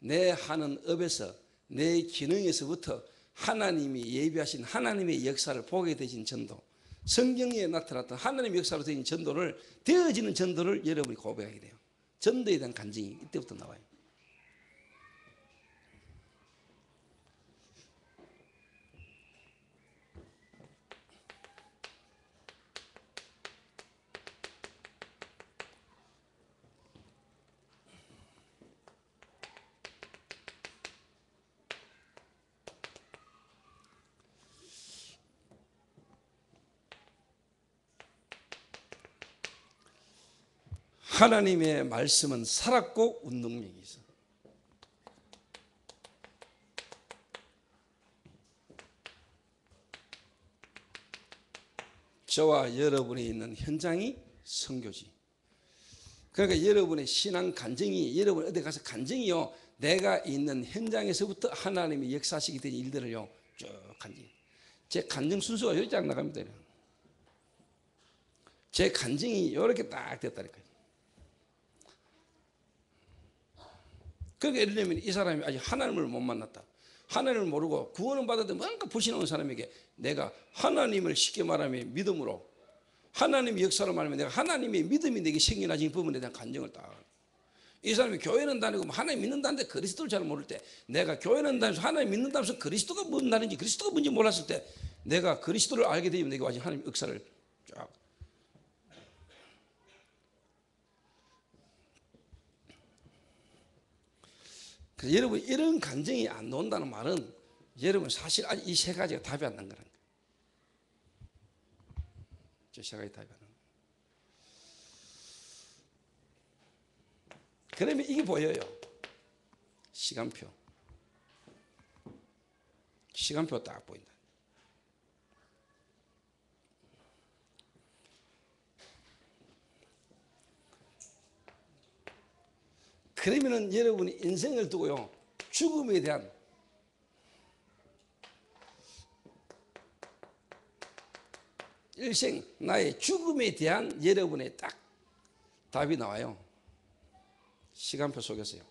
내 하는 업에서, 내 기능에서부터 하나님이 예비하신 하나님의 역사를 보게 되신 전도, 성경에 나타났던 하나님의 역사로 되어진 전도를, 되어지는 전도를 여러분이 고백하게 돼요. 전도에 대한 간증이 이때부터 나와요. 하나님의 말씀은 살았고 운동력이 있어. 저와 여러분이 있는 현장이 선교지. 그러니까 여러분의 신앙 간증이, 여러분 어디 가서 간증이요, 내가 있는 현장에서부터 하나님이 역사하시게 된 일들을요 쭉 간증. 제 간증 순서가 여기 쫙 나갑니다. 제 간증이 이렇게 딱 됐다니까요. 그러니까 예를 들면 이 사람이 아직 하나님을 못 만났다, 하나님을 모르고 구원을 받았는데 뭔가 불신하는 사람에게 내가 하나님을 쉽게 말하면 믿음으로, 하나님의 역사로 말하면 내가 하나님의 믿음이 내게 생겨나진 부분에 대한 간증을 딱. 이 사람이 교회는 다니고 하나님 믿는다는데 그리스도를 잘 모를 때, 내가 교회는 다니면서 하나님 믿는다면서 그리스도가 뭔 말인지 그리스도가 뭔지 몰랐을 때, 내가 그리스도를 알게 되면 내가 완전 하나님의 역사를 쫙. 그래서 여러분 이런 간증이 안 나온다는 말은 여러분 사실 아직 이 세 가지가 답이 안 난 거라는 거예요. 저 세 가지 답이 안 난 거예요. 그러면 이게 보여요. 시간표. 시간표 딱 보인다. 그러면은 여러분이 인생을 두고요, 죽음에 대한 일생, 나의 죽음에 대한 여러분의 딱 답이 나와요. 시간표 속에서요.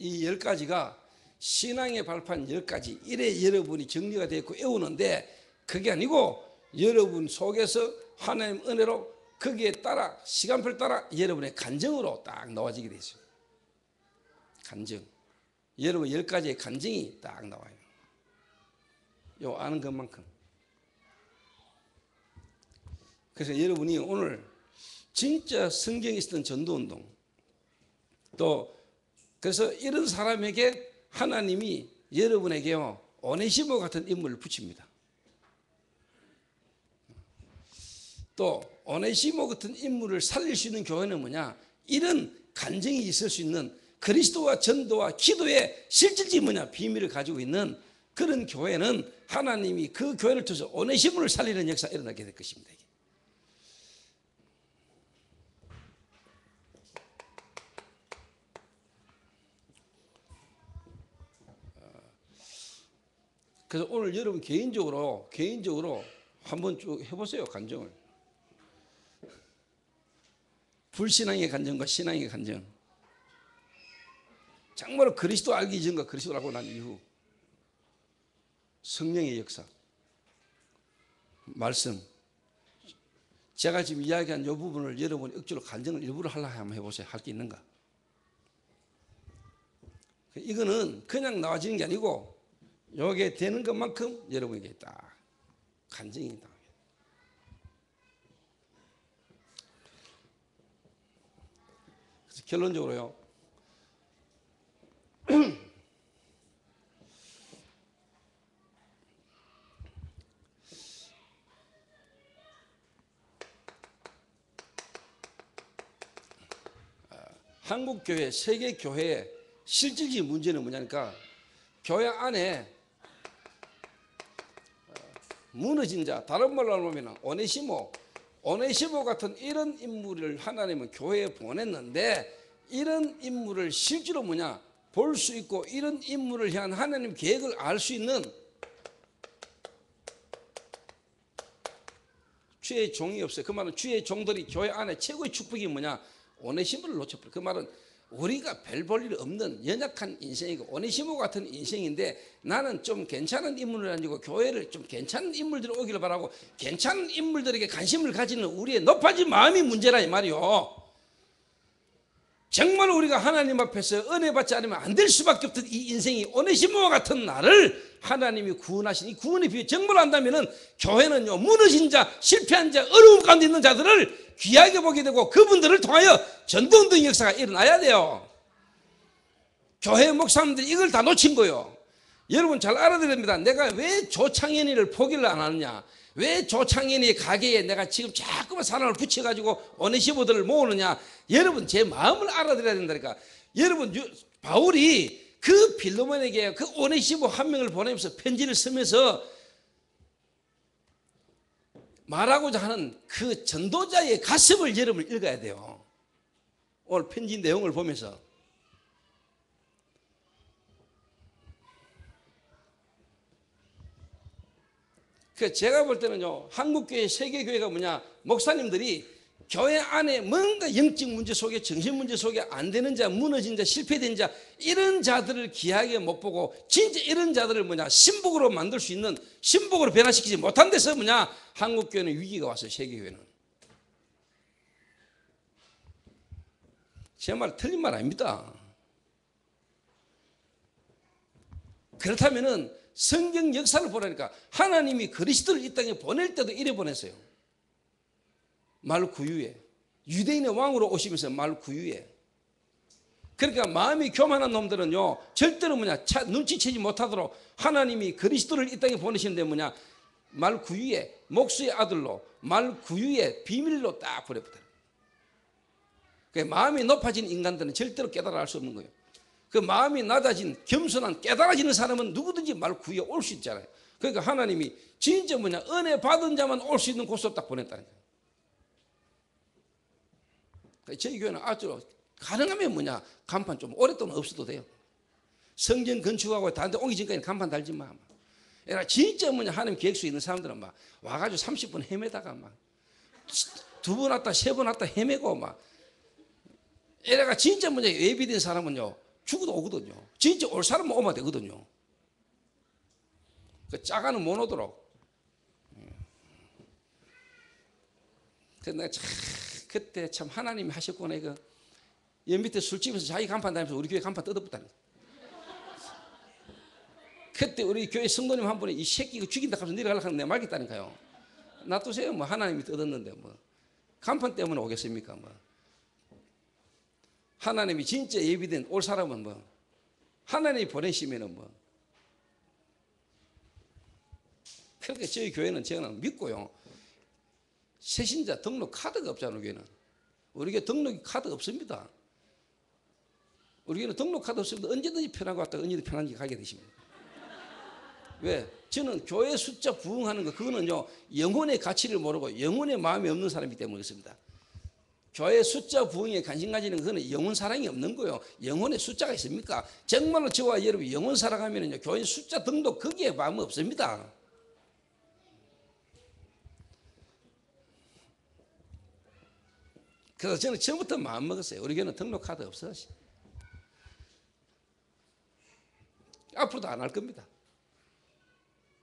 이 10가지가 신앙의 발판 10가지, 이래 여러분이 정리가 되어 있고 외우는데, 그게 아니고 여러분 속에서 하나님 은혜로 거기에 따라 시간표를 따라 여러분의 간증으로 딱 나와지게 되죠. 간증. 여러분 10가지의 간증이 딱 나와요. 요 아는 것만큼. 그래서 여러분이 오늘 진짜 성경에 있었던 전도운동, 또 그래서 이런 사람에게 하나님이 여러분에게요 오네시모 같은 인물을 붙입니다. 또 오네시모 같은 인물을 살릴 수 있는 교회는 뭐냐, 이런 간증이 있을 수 있는 그리스도와 전도와 기도의 실질적인 뭐냐 비밀을 가지고 있는 그런 교회는 하나님이 그 교회를 통해서 오네시모를 살리는 역사가 일어나게 될 것입니다. 그래서 오늘 여러분 개인적으로 한번 쭉 해보세요. 간증을. 불신앙의 간증과 신앙의 간증. 정말로 그리스도 알기 이전과 그리스도를 알고 난 이후 성령의 역사, 말씀. 제가 지금 이야기한 이 부분을 여러분이 억지로 간증을 일부러 하려고 한번 해보세요. 할 게 있는가? 이거는 그냥 나와지는 게 아니고 요게 되는 것만큼 여러분에게 딱 간증이 나와요. 그래서 결론적으로요, 한국교회, 세계교회의 실질적인 문제는 뭐냐니까, 교회 안에 무너진 자, 다른 말로 하면 오네시모 같은 이런 인물을 하나님은 교회에 보냈는데, 이런 인물을 실제로 뭐냐 볼 수 있고, 이런 인물을 향한 하나님 계획을 알 수 있는 주의 종이 없어요. 그 말은 주의 종들이 교회 안에 최고의 축복이 뭐냐, 오네시모를 놓쳐버려. 그 말은 우리가 별 볼 일 없는 연약한 인생이고 오네시모 같은 인생인데, 나는 좀 괜찮은 인물을 가지고 교회를 좀 괜찮은 인물들이 오기를 바라고 괜찮은 인물들에게 관심을 가지는 우리의 높아진 마음이 문제라 이 말이요. 정말 우리가 하나님 앞에서 은혜 받지 않으면 안 될 수밖에 없던 이 인생이 오네시모와 같은 나를 하나님이 구원하신 이 구원의 비유 정말 안다면은, 교회는요 무너진 자, 실패한 자, 어려움 가운데 있는 자들을 귀하게 보게 되고 그분들을 통하여 전도운동 역사가 일어나야 돼요. 교회 목사님들이 이걸 다 놓친 거예요. 여러분 잘 알아들어야 됩니다. 내가 왜 조창현이를 포기를 안 하느냐, 왜 조창현이 가게에 내가 지금 자꾸만 사람을 붙여가지고 오네시모들을 모으느냐. 여러분 제 마음을 알아들어야 된다니까. 여러분 바울이 그 빌레몬에게 그 오네시모 한 명을 보내면서 편지를 쓰면서 말하고자 하는 그 전도자의 가슴을 여러분 읽어야 돼요. 오늘 편지 내용을 보면서 제가 볼 때는요, 한국교회, 세계교회가 뭐냐, 목사님들이 교회 안에 뭔가 영적 문제 속에, 정신 문제 속에 안 되는 자, 무너진 자, 실패된 자, 이런 자들을 귀하게 못 보고 진짜 이런 자들을 뭐냐, 신복으로 만들 수 있는, 신복으로 변화시키지 못한 데서 뭐냐, 한국교회는 위기가 왔어요. 세계교회는. 제 말 틀린 말 아닙니다. 그렇다면은 성경 역사를 보라니까 하나님이 그리스도를 이 땅에 보낼 때도 이래 보냈어요. 말 구유에, 유대인의 왕으로 오시면서 말 구유에. 그러니까 마음이 교만한 놈들은요 절대로 뭐냐, 눈치채지 못하도록 하나님이 그리스도를 이 땅에 보내시는데 뭐냐, 말 구유에, 목수의 아들로, 말 구유에 비밀로 딱 보내버려요. 그러니까 마음이 높아진 인간들은 절대로 깨달아 알 수 없는 거예요. 그 마음이 낮아진, 겸손한, 깨달아지는 사람은 누구든지 말 구유에 올 수 있잖아요. 그러니까 하나님이 진짜 뭐냐, 은혜 받은 자만 올 수 있는 곳으로 딱 보냈다는 거예요. 그러니까 저희 교회는 아주 가능하면 뭐냐, 간판 좀 오랫동안 없어도 돼요. 성전 건축하고 다른데 오기 전까지 간판 달지 마. 얘가 진짜 뭐냐, 하나님 계획수 있는 사람들은 막 와가지고 30분 헤매다가 막 2번 왔다 3번 왔다 헤매고 막, 얘가 진짜 뭐냐, 예비된 사람은요 죽어도 오거든요. 진짜 올 사람은 오면 되거든요. 그 짜가는 못 오도록. 그래서 내가 참 그때 참 하나님이 하셨구나. 이거 연 밑에 술집에서 자기 간판 다니면서 우리 교회 간판 뜯어붙다니. 그때 우리 교회 성도님 한 분이 이 새끼 이거 죽인다 하면서 내려가려고 하는데 말겠다니까요. 놔두세요. 뭐 하나님이 뜯었는데 뭐 간판 때문에 오겠습니까? 뭐 하나님이 진짜 예비된 올 사람은 뭐 하나님이 보내시면은 뭐. 그렇게 저희 교회는 저는 믿고요. 새신자 등록 카드가 없잖아요. 우리 교회는. 우리 교회 등록 카드 없습니다. 우리 교회는 등록 카드 없습니다. 언제든지 편하고 왔다가 언제든지 편한지 가게 되십니다. 왜? 저는 교회 숫자 부응하는 거, 그거는요 영혼의 가치를 모르고 영혼의 마음이 없는 사람이기 때문에 그렇습니다. 교회 숫자 부흥에 관심 가지는 그거는 영혼 사랑이 없는 거예요. 영혼의 숫자가 있습니까? 정말로 저와 여러분 영혼 사랑하면요 교회 숫자 등록 거기에 마음 없습니다. 그래서 저는 처음부터 마음 먹었어요. 우리 교회는 등록 카드 없어. 앞으로도 안 할 겁니다.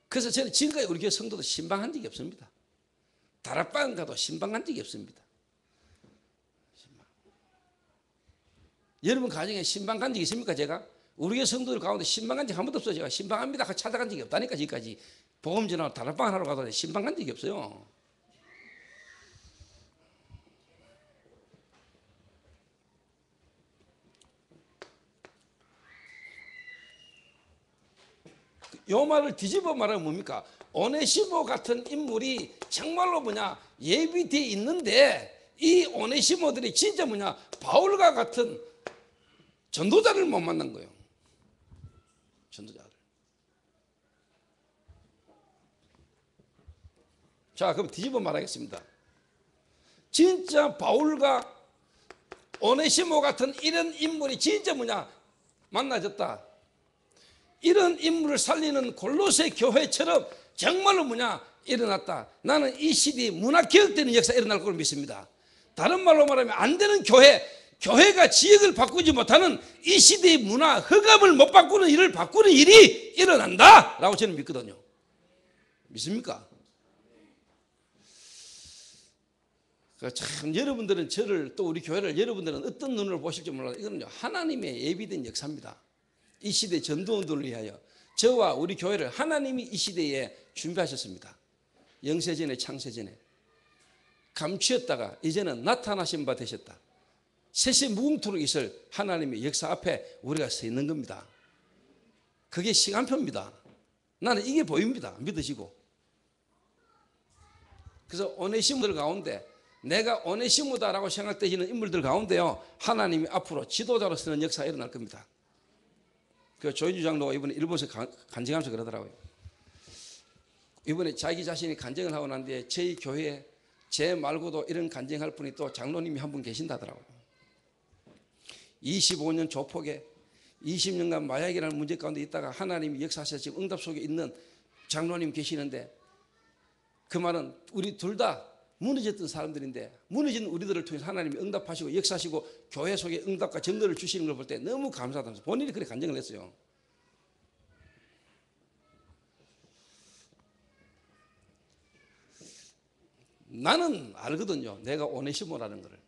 그래서 저는 지금까지 우리 교회 성도도 신방한 적이 없습니다. 다락방 가도 신방한 적이 없습니다. 여러분 가정에 신방 간 적 있습니까? 제가 우리 교회 성도들 가운데 신방 간 적 한 번도 없어요. 제가 신방합니다 찾아간 적이 없다니까. 지금까지 복음 전하고 다락방 하러 가도 신방 간 적이 없어요. 요 말을 뒤집어 말하면 뭡니까? 오네시모 같은 인물이 정말로 뭐냐, 예비되어 있는데 이 오네시모들이 진짜 뭐냐, 바울과 같은 전도자를 못 만난 거예요. 전도자를. 자, 그럼 뒤집어 말하겠습니다. 진짜 바울과 오네시모 같은 이런 인물이 진짜 뭐냐, 만나졌다. 이런 인물을 살리는 골로새 교회처럼 정말로 뭐냐, 일어났다. 나는 이 시대에 문화 개혁되는 역사가 일어날 걸 믿습니다. 다른 말로 말하면 안 되는 교회가 지역을 바꾸지 못하는 이 시대의 문화, 흑암을 못 바꾸는 일을 바꾸는 일이 일어난다 라고 저는 믿거든요. 믿습니까? 참 여러분들은 저를, 또 우리 교회를 여러분들은 어떤 눈으로 보실지 몰라도 이거는 하나님의 예비된 역사입니다. 이 시대 전도운동을 위하여 저와 우리 교회를 하나님이 이 시대에 준비하셨습니다. 영세전에 창세전에. 감추었다가 이제는 나타나신 바 되셨다. 셋이 무궁토록 있을 하나님의 역사 앞에 우리가 서 있는 겁니다. 그게 시간표입니다. 나는 이게 보입니다. 믿으시고. 그래서 오네시모들 가운데 내가 오네시모다라고 생각되시는 인물들 가운데요, 하나님이 앞으로 지도자로 쓰는 역사가 일어날 겁니다. 그 조인주 장로가 이번에 일본에서 간증하면서 그러더라고요. 이번에 자기 자신이 간증을 하고 난 뒤에 저희 교회에 제 말고도 이런 간증할 분이 또 장로님이 한 분 계신다더라고요. 25년 조폭에 20년간 마약이라는 문제 가운데 있다가 하나님이 역사하셔서 지금 응답 속에 있는 장로님 계시는데, 그 말은 우리 둘 다 무너졌던 사람들인데 무너진 우리들을 통해서 하나님이 응답하시고 역사하시고 교회 속에 응답과 증거를 주시는 걸 볼 때 너무 감사하다면서 본인이 그렇게 간증을 했어요. 나는 알거든요, 내가 오네시모라는 거를.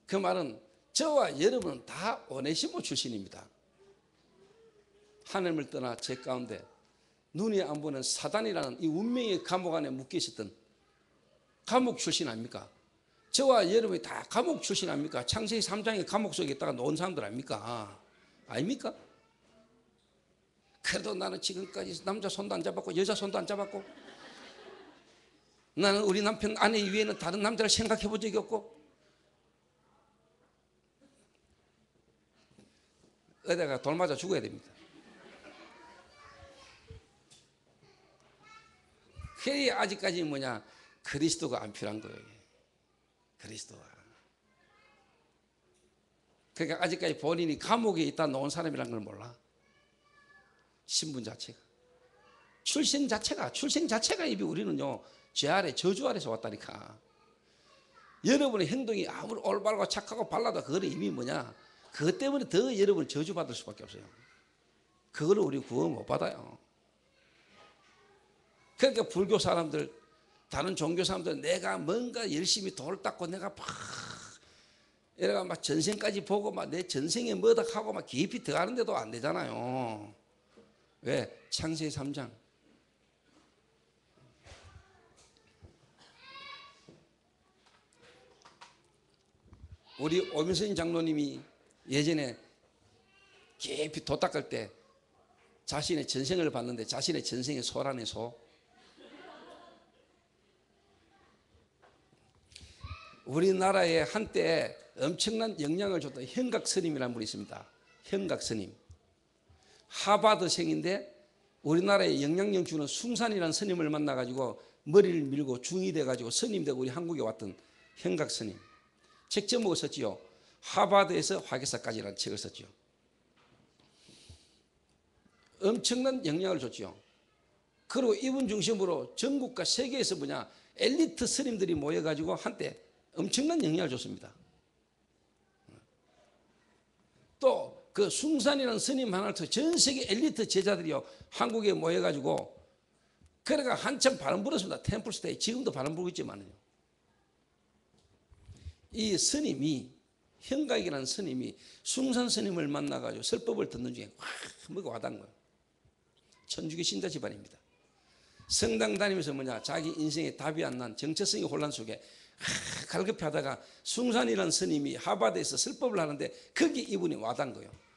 그 말은 저와 여러분은 다 오네시모 출신입니다. 하나님을 떠나 제 가운데 눈이 안 보는 사단이라는 이 운명의 감옥 안에 묶여 있었던 감옥 출신 아닙니까? 저와 여러분이 다 감옥 출신 아닙니까? 창세기 3장의 감옥 속에 있다가 놓은 사람들 아닙니까? 아닙니까? 그래도 나는 지금까지 남자 손도 안 잡았고 여자 손도 안 잡았고, 나는 우리 남편 아내 이외에는 다른 남자를 생각해 본 적이 없고, 어디다가 돌 맞아 죽어야 됩니다. 그게 아직까지 뭐냐, 그리스도가 안 필요한 거예요. 그리스도가. 그러니까 아직까지 본인이 감옥에 있다 놓은 사람이라는 걸 몰라. 신분 자체가, 출생 자체가 이미 우리는요 죄 아래 저주 아래서 왔다니까. 여러분의 행동이 아무리 올바르고 착하고 발라도 그거는 이미 뭐냐, 그것 때문에 더 여러분 저주받을 수밖에 없어요. 그거를 우리 구원 못 받아요. 그러니까 불교 사람들, 다른 종교 사람들, 내가 뭔가 열심히 돌 닦고 내가 이래가 막 전생까지 보고 막 내 전생에 뭐다 하고 막 깊이 들어가는데도 안 되잖아요. 왜? 창세기 3장. 우리 오민선 장로님이 예전에 깊이 도 닦을 때 자신의 전생을 봤는데 자신의 전생의 소라네 소. 우리나라에 한때 엄청난 영향을 줬던 현각 스님이라는 분이 있습니다. 현각 스님. 하버드생인데 우리나라에 영향력 주는 숭산이라는 스님을 만나가지고 머리를 밀고 중이 돼가지고 스님 되고 우리 한국에 왔던 현각 스님. 책 제목을 썼지요. 하버드에서 화개사까지라는 책을 썼지요. 엄청난 영향을 줬지요. 그리고 이분 중심으로 전국과 세계에서 뭐냐, 엘리트 스님들이 모여가지고 한때 엄청난 영향을 줬습니다. 또 그 숭산이라는 스님 하나를 통해 전 세계 엘리트 제자들이요 한국에 모여가지고 그래가 한참 바람 불었습니다. 템플스테이. 지금도 바람 불고 있지만요. 이 스님이, 현각이라는 스님이 숭산 스님을 만나가지고 설법을 듣는 중에 뭐가 와닿은 거예요. 천주교 신자 집안입니다. 성당 다니면서 뭐냐, 자기 인생에 답이 안 난 정체성의 혼란 속에 갈급하다가 숭산이라는 스님이 하버드에서 설법을 하는데 거기 이분이 와닿은 거예요.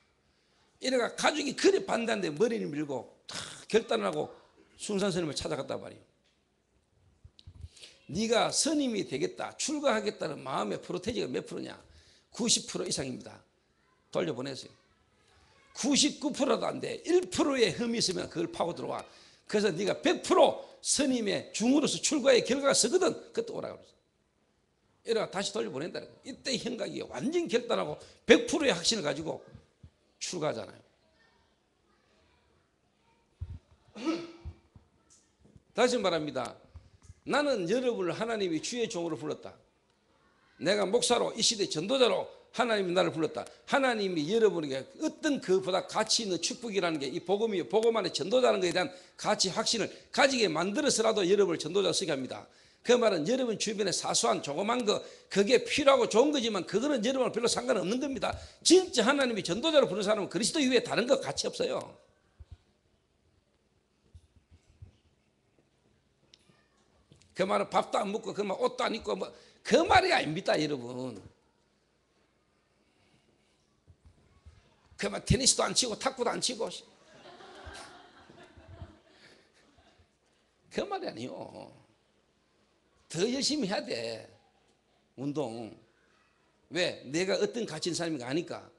이래가 가족이 그리 반대하는데 머리를 밀고 결단을 하고 숭산 스님을 찾아갔단 말이에요. 네가 스님이 되겠다, 출가하겠다는 마음의 프로테지가 몇 프로냐? 90% 이상입니다. 돌려보내세요. 99%도 안 돼. 1%의 흠이 있으면 그걸 파고 들어와. 그래서 네가 100% 스님의 중으로서 출가의 결과가 서거든. 그때 오라고 그랬어. 이래가 다시 돌려보낸다는 거예요. 이때 현각이 완전 결단하고 100%의 확신을 가지고 출가하잖아요. 다시 말합니다. 나는 여러분을 하나님이 주의 종으로 불렀다. 내가 목사로 이 시대 전도자로 하나님이 나를 불렀다. 하나님이 여러분에게 어떤 그보다 가치 있는 축복이라는 게 이 복음이요, 복음 안에 전도자라는 것에 대한 가치 확신을 가지게 만들어서라도 여러분을 전도자 쓰게 합니다. 그 말은 여러분 주변에 사소한 조그만 거, 그게 필요하고 좋은 거지만 그거는 여러분은 별로 상관없는 겁니다. 진짜 하나님이 전도자로 부르는 사람은 그리스도 이외에 다른 거 가치 없어요. 그 말은 밥도 안 먹고 그 말 옷도 안 입고 뭐 그 말이 아닙니다, 여러분. 그 말 테니스도 안 치고 탁구도 안 치고 그 말이 아니요. 더 열심히 해야 돼. 운동. 왜? 내가 어떤 가치인 사람인가 아니까.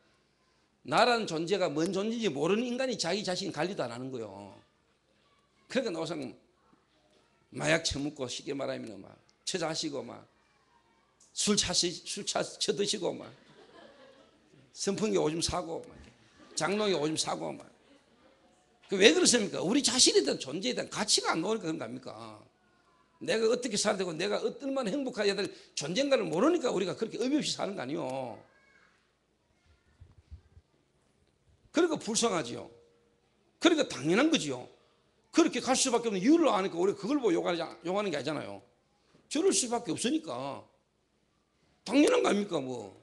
나라는 존재가 뭔 존재인지 모르는 인간이 자기 자신 관리도 안 하는 거요. 그러니까 노상 마약 처먹고 쉽게 말하면 막 처자하시고 막 술 처드시고 막 선풍기 오줌 사고 막 장롱에 오줌 사고 막. 왜 그렇습니까? 우리 자신에 대한 존재에 대한 가치가 안 나오니까 그런 거 아닙니까? 내가 어떻게 살아야 되고 내가 얼마나 행복해야 될 존재인가를 모르니까 우리가 그렇게 의미 없이 사는 거 아니에요. 그러니까 불쌍하지요. 그러니까 당연한 거지요. 그렇게 갈 수밖에 없는 이유를 아니까 우리가 그걸 보고 욕하는 게 아니잖아요. 저럴 수밖에 없으니까. 당연한 거 아닙니까 뭐.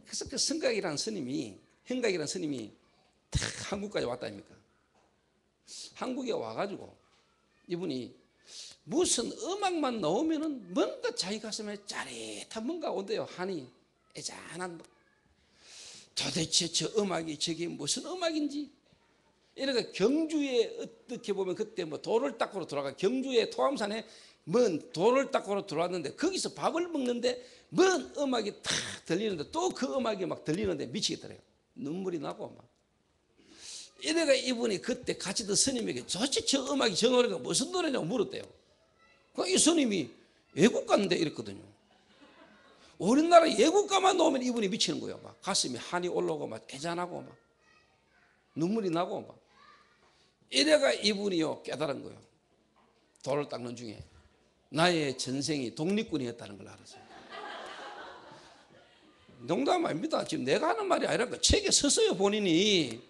그래서 그 성각이라는 스님이 딱 한국까지 왔다 아닙니까? 한국에 와가지고 이분이 무슨 음악만 나오면은 뭔가 자기 가슴에 짜릿한 뭔가 온대요. 한이 애잔한. 도대체 저 음악이 저게 무슨 음악인지. 이러니까 경주에 어떻게 보면 그때 뭐 돌을 닦으러 들어가 경주에 토암산에 먼 돌을 닦으러 들어왔는데 거기서 밥을 먹는데 먼 음악이 탁 들리는데 또 그 음악이 막 들리는데 미치겠더래요. 눈물이 나고 막. 이래가 이분이 그때 같이 든 스님에게 도대체 저 음악이 저 노래가 무슨 노래냐고 물었대요. 이 스님이 외국가인데 이랬거든요. 우리나라 외국가만 나오면 이분이 미치는 거예요. 막 가슴이 한이 올라오고 막 애잔하고 막 눈물이 나고 막. 이래가 이분이요 깨달은 거예요. 돌을 닦는 중에 나의 전생이 독립군이었다는 걸 알았어요. 농담 아닙니다. 지금 내가 하는 말이 아니라 책에 썼어요. 본인이.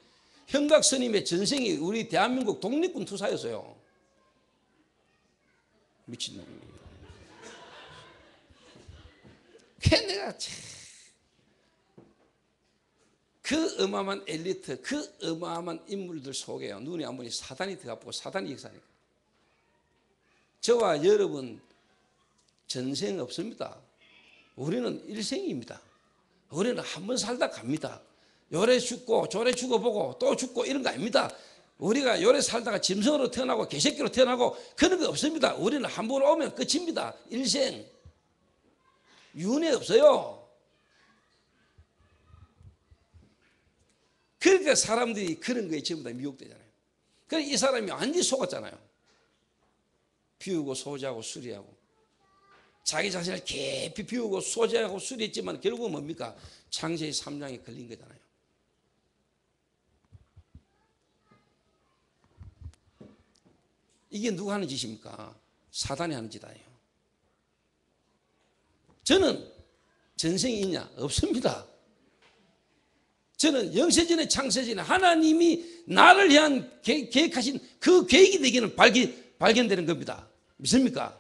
현각 스님의 전생이 우리 대한민국 독립군 투사였어요. 미친놈이에요. 내가 그 어마어마한 엘리트, 그 어마어마한 인물들 속에요. 눈이 안 보니 사단이 들어가고 사단이 역사니까. 저와 여러분 전생 없습니다. 우리는 일생입니다. 우리는 한 번 살다 갑니다. 요래 죽고 저래 죽어보고 또 죽고 이런 거 아닙니다. 우리가 요래 살다가 짐승으로 태어나고 개새끼로 태어나고 그런 거 없습니다. 우리는 한 번 오면 끝입니다. 일생. 윤회 없어요. 그러니까 사람들이 그런 거에 전부 다 미혹되잖아요. 그래서 이 사람이 완전히 속았잖아요. 비우고 소지하고 수리하고 자기 자신을 깊이 비우고 소지하고 수리했지만 결국은 뭡니까? 창세기 3장에 걸린 거잖아요. 이게 누가 하는 짓입니까? 사단이 하는 짓 아니에요. 저는 전생이 있냐? 없습니다. 저는 영세전에 창세전에 하나님이 나를 향한 계획하신 그 계획이 내게는 발견되는 겁니다. 믿습니까?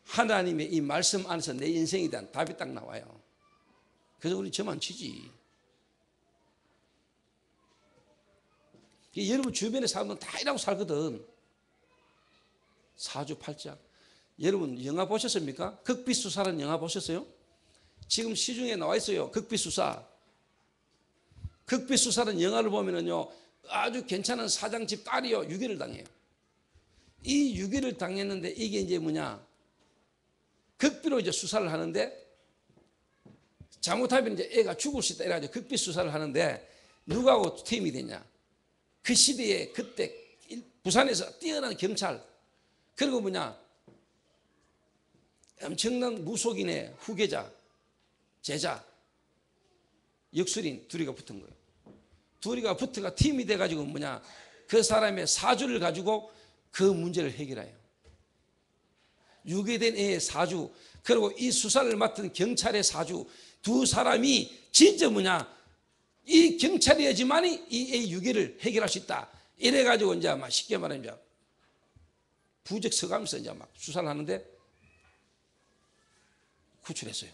하나님의 이 말씀 안에서 내 인생에 대한 답이 딱 나와요. 그래서 우리 저만 치지. 여러분 주변의 사람들은 다 이라고 살거든. 사주팔자. 여러분 영화 보셨습니까? 극비수사라는 영화 보셨어요? 지금 시중에 나와 있어요. 극비수사. 극비수사라는 영화를 보면은요 아주 괜찮은 사장집 딸이요 유괴를 당해요. 이 유괴를 당했는데 이게 이제 뭐냐? 극비로 이제 수사를 하는데 잘못하면 이제 애가 죽을 수 있다 이래가지고 극비 수사를 하는데 누구하고 팀이 되냐? 그 시대에 그때 부산에서 뛰어난 경찰 그리고 뭐냐? 엄청난 무속인의 후계자, 제자, 역술인 둘이가 붙은 거예요. 둘이가 붙어가 팀이 돼가지고 뭐냐? 그 사람의 사주를 가지고 그 문제를 해결해요. 유괴된 애의 사주, 그리고 이 수사를 맡은 경찰의 사주, 두 사람이 진짜 뭐냐? 이 경찰이야지만이 이 애의 유괴를 해결할 수 있다. 이래가지고 이제 막 쉽게 말하면 부적 서가면서 이제 막 수사를 하는데 구출했어요.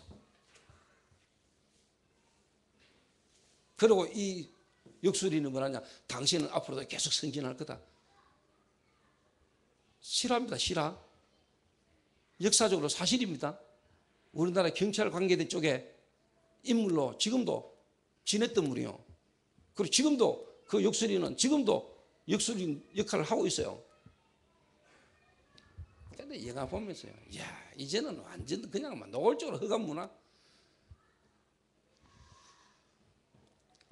그리고 이 역술이는 뭐냐냐, 당신은 앞으로도 계속 승진할 거다. 실화입니다. 실화. 역사적으로 사실입니다. 우리나라 경찰 관계된 쪽에 인물로 지금도 지냈던 분이요. 그리고 지금도 그 역술이는 지금도 역술인 역할을 하고 있어요. 근데 영화 보면서요, 야, 이제는 완전 그냥 노골적으로 흑암 문화.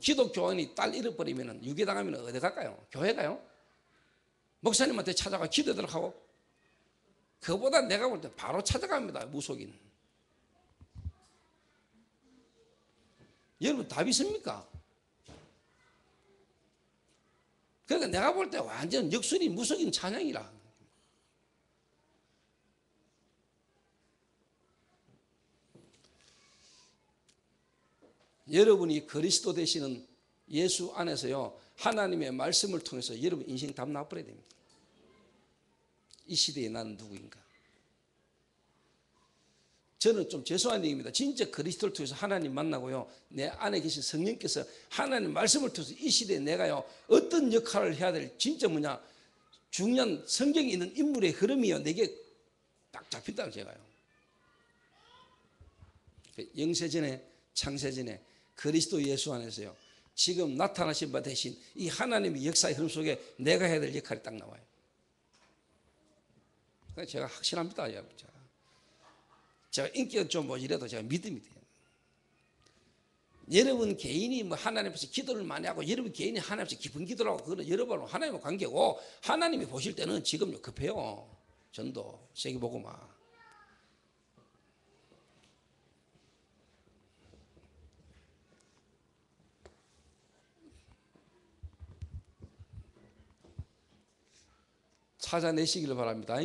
기독교인이 딸 잃어버리면 유괴당하면 어디 갈까요? 교회 가요? 목사님한테 찾아가 기도들 하고. 그보다 내가 볼 때 바로 찾아갑니다. 무속인. 여러분 답이 있습니까? 그러니까 내가 볼 때 완전 역술인 무속인 찬양이라. 여러분이 그리스도 되시는 예수 안에서요, 하나님의 말씀을 통해서 여러분 인생 답 나버려야 됩니다. 이 시대에 나는 누구인가? 저는 좀 죄송한 얘기입니다. 진짜 그리스도를 통해서 하나님 만나고요, 내 안에 계신 성령께서 하나님 말씀을 통해서 이 시대에 내가요 어떤 역할을 해야 될, 진짜 뭐냐, 중요한 성경에 있는 인물의 흐름이요 내게 딱 잡힌다고. 제가요 영세전에 창세전에 그리스도 예수 안에서요 지금 나타나신 바 대신 이 하나님의 역사의 흐름 속에 내가 해야 될 역할이 딱 나와요. 그러니까 제가 확신합니다. 제가 인기가 좀 뭐 이래도 제가 믿음이 돼요. 여러분 개인이 뭐 하나님 앞에서 기도를 많이 하고 여러분 개인이 하나님 앞에서 깊은 기도를 하고 그거는 여러분하고 하나님의 관계고, 하나님이 보실 때는 지금 급해요. 전도 세계복음화. 찾아내시기를 바랍니다.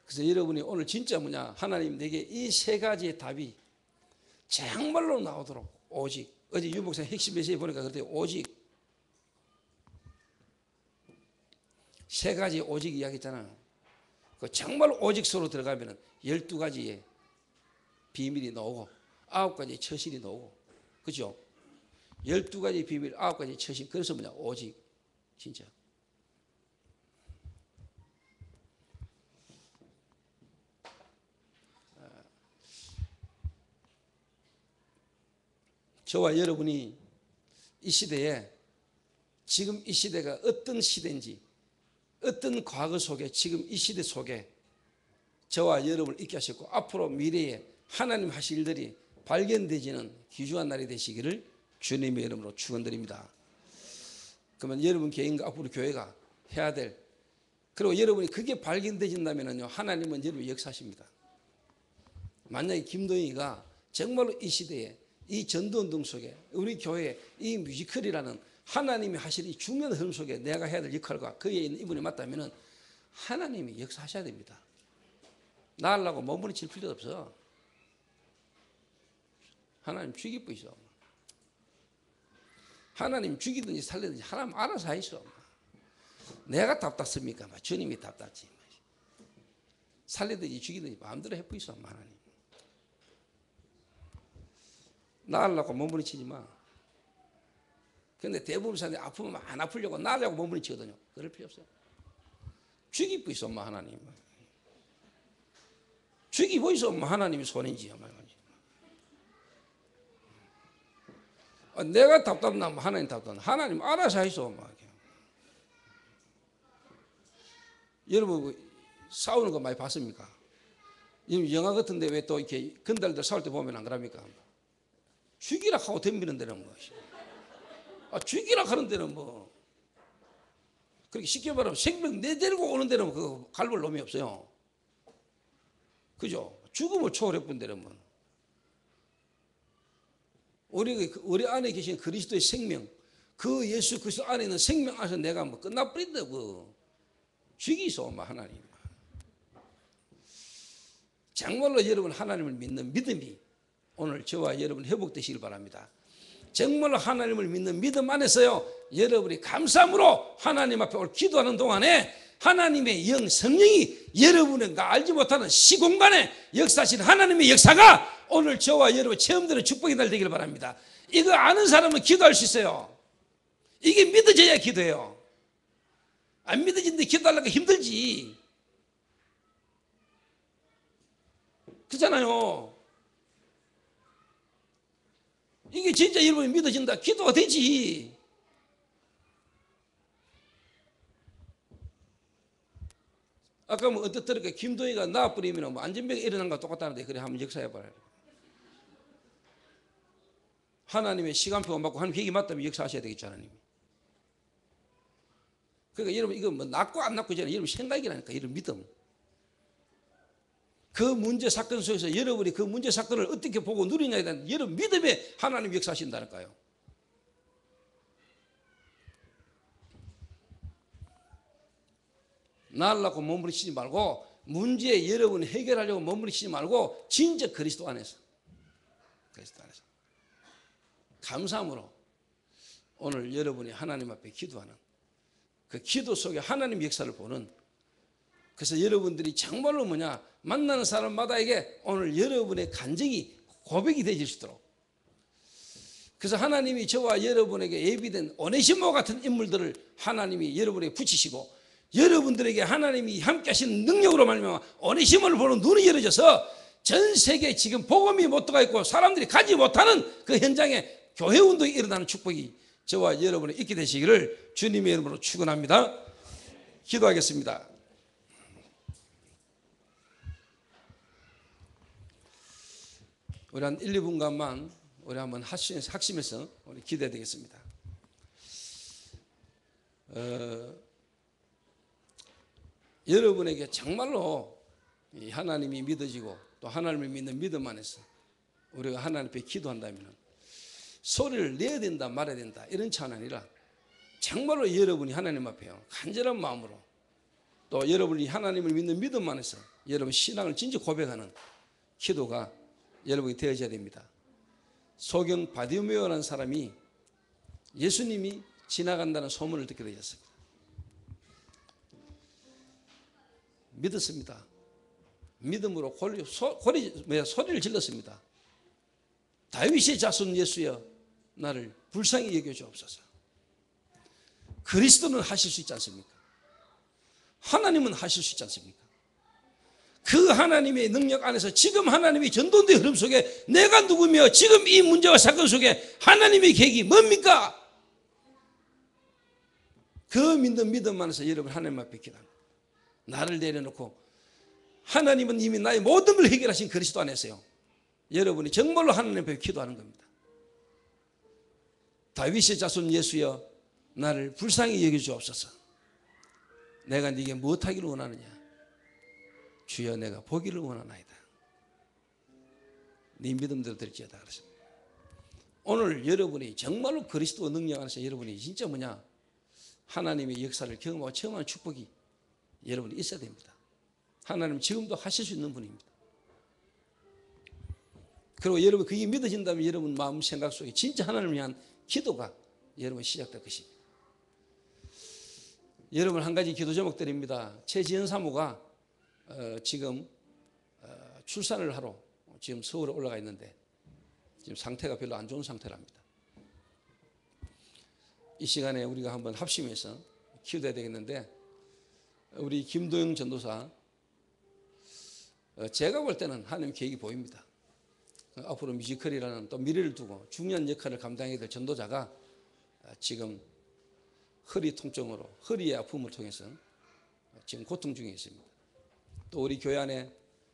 그래서 여러분이 오늘 진짜 뭐냐, 하나님 내게 이 세 가지의 답이 정말로 나오도록, 오직, 어제 유 목사님 핵심 메시지 보니까 그랬더니 오직 세 가지 오직 이야기했잖아요. 그 정말 오직소로 들어가면 12가지의 비밀이 나오고 9가지의 처신이 나오고, 그죠? 12가지 비밀, 9가지 처신. 그래서 뭐냐, 오직. 진짜 저와 여러분이 이 시대에, 지금 이 시대가 어떤 시대인지, 어떤 과거 속에, 지금 이 시대 속에 저와 여러분을 있게 하셨고 앞으로 미래에 하나님 하실 일들이 발견되지는 귀중한 날이 되시기를 주님의 이름으로 축원드립니다. 그러면 여러분 개인과 앞으로 교회가 해야 될, 그리고 여러분이 그게 발견되진다면요 하나님은 여러분 역사하십니다. 만약에 김동희가 정말로 이 시대에 이 전도운동 속에 우리 교회에 이 뮤지컬이라는 하나님이 하실 이 중요한 흐름 속에 내가 해야 될 역할과 거기에 있는 이분이 맞다면 하나님이 역사하셔야 됩니다. 나으려고 몸부림칠 필요도 없어. 하나님 죽이고 있어. 하나님 죽이든지 살리든지 하나님 알아서 하시오. 내가 답답습니까? 주님이 답답지. 살리든지 죽이든지 마음대로 해보이소. 하나님 나으려고 몸부림치지 마. 근데 대부분 사람들이 아프면 안 아프려고 나으려고 몸부림치거든요. 그럴 필요 없어요. 죽이고 있어. 하나님 죽이고 있어. 하나님이 손인지. 내가 답답나면 하나님 답답나. 하나님 알아서 하시오. 여러분 싸우는 거 많이 봤습니까? 영화 같은데 왜 또 이렇게 건달들 싸울 때 보면 안 그럽니까? 죽이라 하고 덤비는 데는 뭐, 죽이라 하는 데는 뭐, 그렇게 쉽게 말하면 생명 내데리고 오는 데는 그 갈볼 놈이 없어요. 그죠? 죽음을 초월해본 데는 뭐, 우리 안에 계신 그리스도의 생명, 그 예수 그리스도 안에 있는 생명 안에서 내가 뭐 끝나버린다. 뭐 죽이소. 하나님 정말로 여러분 하나님을 믿는 믿음이 오늘 저와 여러분 회복되시길 바랍니다. 정말로 하나님을 믿는 믿음 안에서요 여러분이 감사함으로 하나님 앞에 올 기도하는 동안에 하나님의 영 성령이 여러분과 알지 못하는 시공간에 역사하신 하나님의 역사가 오늘 저와 여러분 체험되는 축복의 날 되기를 바랍니다. 이거 아는 사람은 기도할 수 있어요. 이게 믿어져야 기도해요. 안 믿어지는데 기도하려니까 힘들지. 그렇잖아요. 이게 진짜 여러분이 믿어진다. 기도가 되지. 아까 뭐 언뜻 들으니까 김도희가 나와버리면 뭐 안전병 일어난 거 똑같다는데 그래 한번 역사해봐라. 하나님의 시간표가 맞고 하나님 계획이 맞다면 역사하셔야 되겠죠, 하나님. 그러니까 여러분 이거 뭐 낫고 안 낫고 있잖아요. 여러분 생각이라니까, 여러분 믿음. 그 문제 사건 속에서 여러분이 그 문제 사건을 어떻게 보고 누리냐에 대한 여러분 믿음에 하나님 역사하신다니까요. 나으려고 몸부림치지 말고 문제 여러분이 해결하려고 몸부림치지 말고 진짜 그리스도 안에서 감사함으로 오늘 여러분이 하나님 앞에 기도하는 그 기도 속에 하나님 역사를 보는, 그래서 여러분들이 정말로 만나는 사람마다에게 오늘 여러분의 간증이 고백이 되질 수 있도록, 그래서 하나님이 저와 여러분에게 예비된 오네시모 같은 인물들을 하나님이 여러분에게 붙이시고 여러분들에게 하나님이 함께 하시는 능력으로 말미암아 오네시모를 보는 눈이 열어져서 전 세계에 지금 복음이 못 들어가 있고 사람들이 가지 못하는 그 현장에 교회 운동이 일어나는 축복이 저와 여러분이 있게 되시기를 주님의 이름으로 축원합니다. 기도하겠습니다. 우리 한 1, 2분간만 우리 한번 학심해서 우리 기도해야 되겠습니다. 여러분에게 정말로 하나님이 믿어지고 또 하나님을 믿는 믿음 안에서 우리가 하나님 앞에 기도한다면 소리를 내야 된다 말아야 된다 이런 차원이 아니라 정말로 여러분이 하나님 앞에요 간절한 마음으로 또 여러분이 하나님을 믿는 믿음 안에서 여러분 신앙을 진짜 고백하는 기도가 여러분이 되어져야 됩니다. 소경 바디메오라는 사람이 예수님이 지나간다는 소문을 듣게 되었습니다. 믿었습니다. 믿음으로 소리를 질렀습니다. 다윗의 자손 예수여 나를 불쌍히 여겨주옵소서. 그리스도는 하실 수 있지 않습니까? 하나님은 하실 수 있지 않습니까? 그 하나님의 능력 안에서 지금 하나님의 전도의 흐름 속에 내가 누구며 지금 이 문제와 사건 속에 하나님의 계획이 뭡니까? 그 믿는 믿음 안에서 여러분 하나님 앞에 기도합니다. 나를 내려놓고 하나님은 이미 나의 모든 걸 해결하신 그리스도 안에서요 여러분이 정말로 하나님 앞에 기도하는 겁니다. 다윗의 자손 예수여 나를 불쌍히 여겨주옵소서. 내가 네게 무엇하기를 원하느냐? 주여 내가 보기를 원하나이다. 네 믿음대로 될지어다 그랬습니다. 오늘 여러분이 정말로 그리스도 능력 안에서 여러분이 진짜 하나님의 역사를 경험하고 체험하는 축복이 여러분이 있어야 됩니다. 하나님 지금도 하실 수 있는 분입니다. 그리고 여러분 그게 믿어진다면 여러분 마음 생각 속에 진짜 하나님을 위한 기도가 여러분 시작될 것입니다. 여러분 한 가지 기도 제목 드립니다. 최지연 사모가 지금 출산을 하러 지금 서울에 올라가 있는데 지금 상태가 별로 안 좋은 상태랍니다. 이 시간에 우리가 한번 합심해서 기도해야 되겠는데 우리 김도영 전도사 제가 볼 때는 하나님 계획이 보입니다. 앞으로 뮤지컬이라는 또 미래를 두고 중요한 역할을 감당해야 될 전도자가 지금 허리 통증으로 허리의 아픔을 통해서 지금 고통 중에 있습니다. 또 우리 교회 안에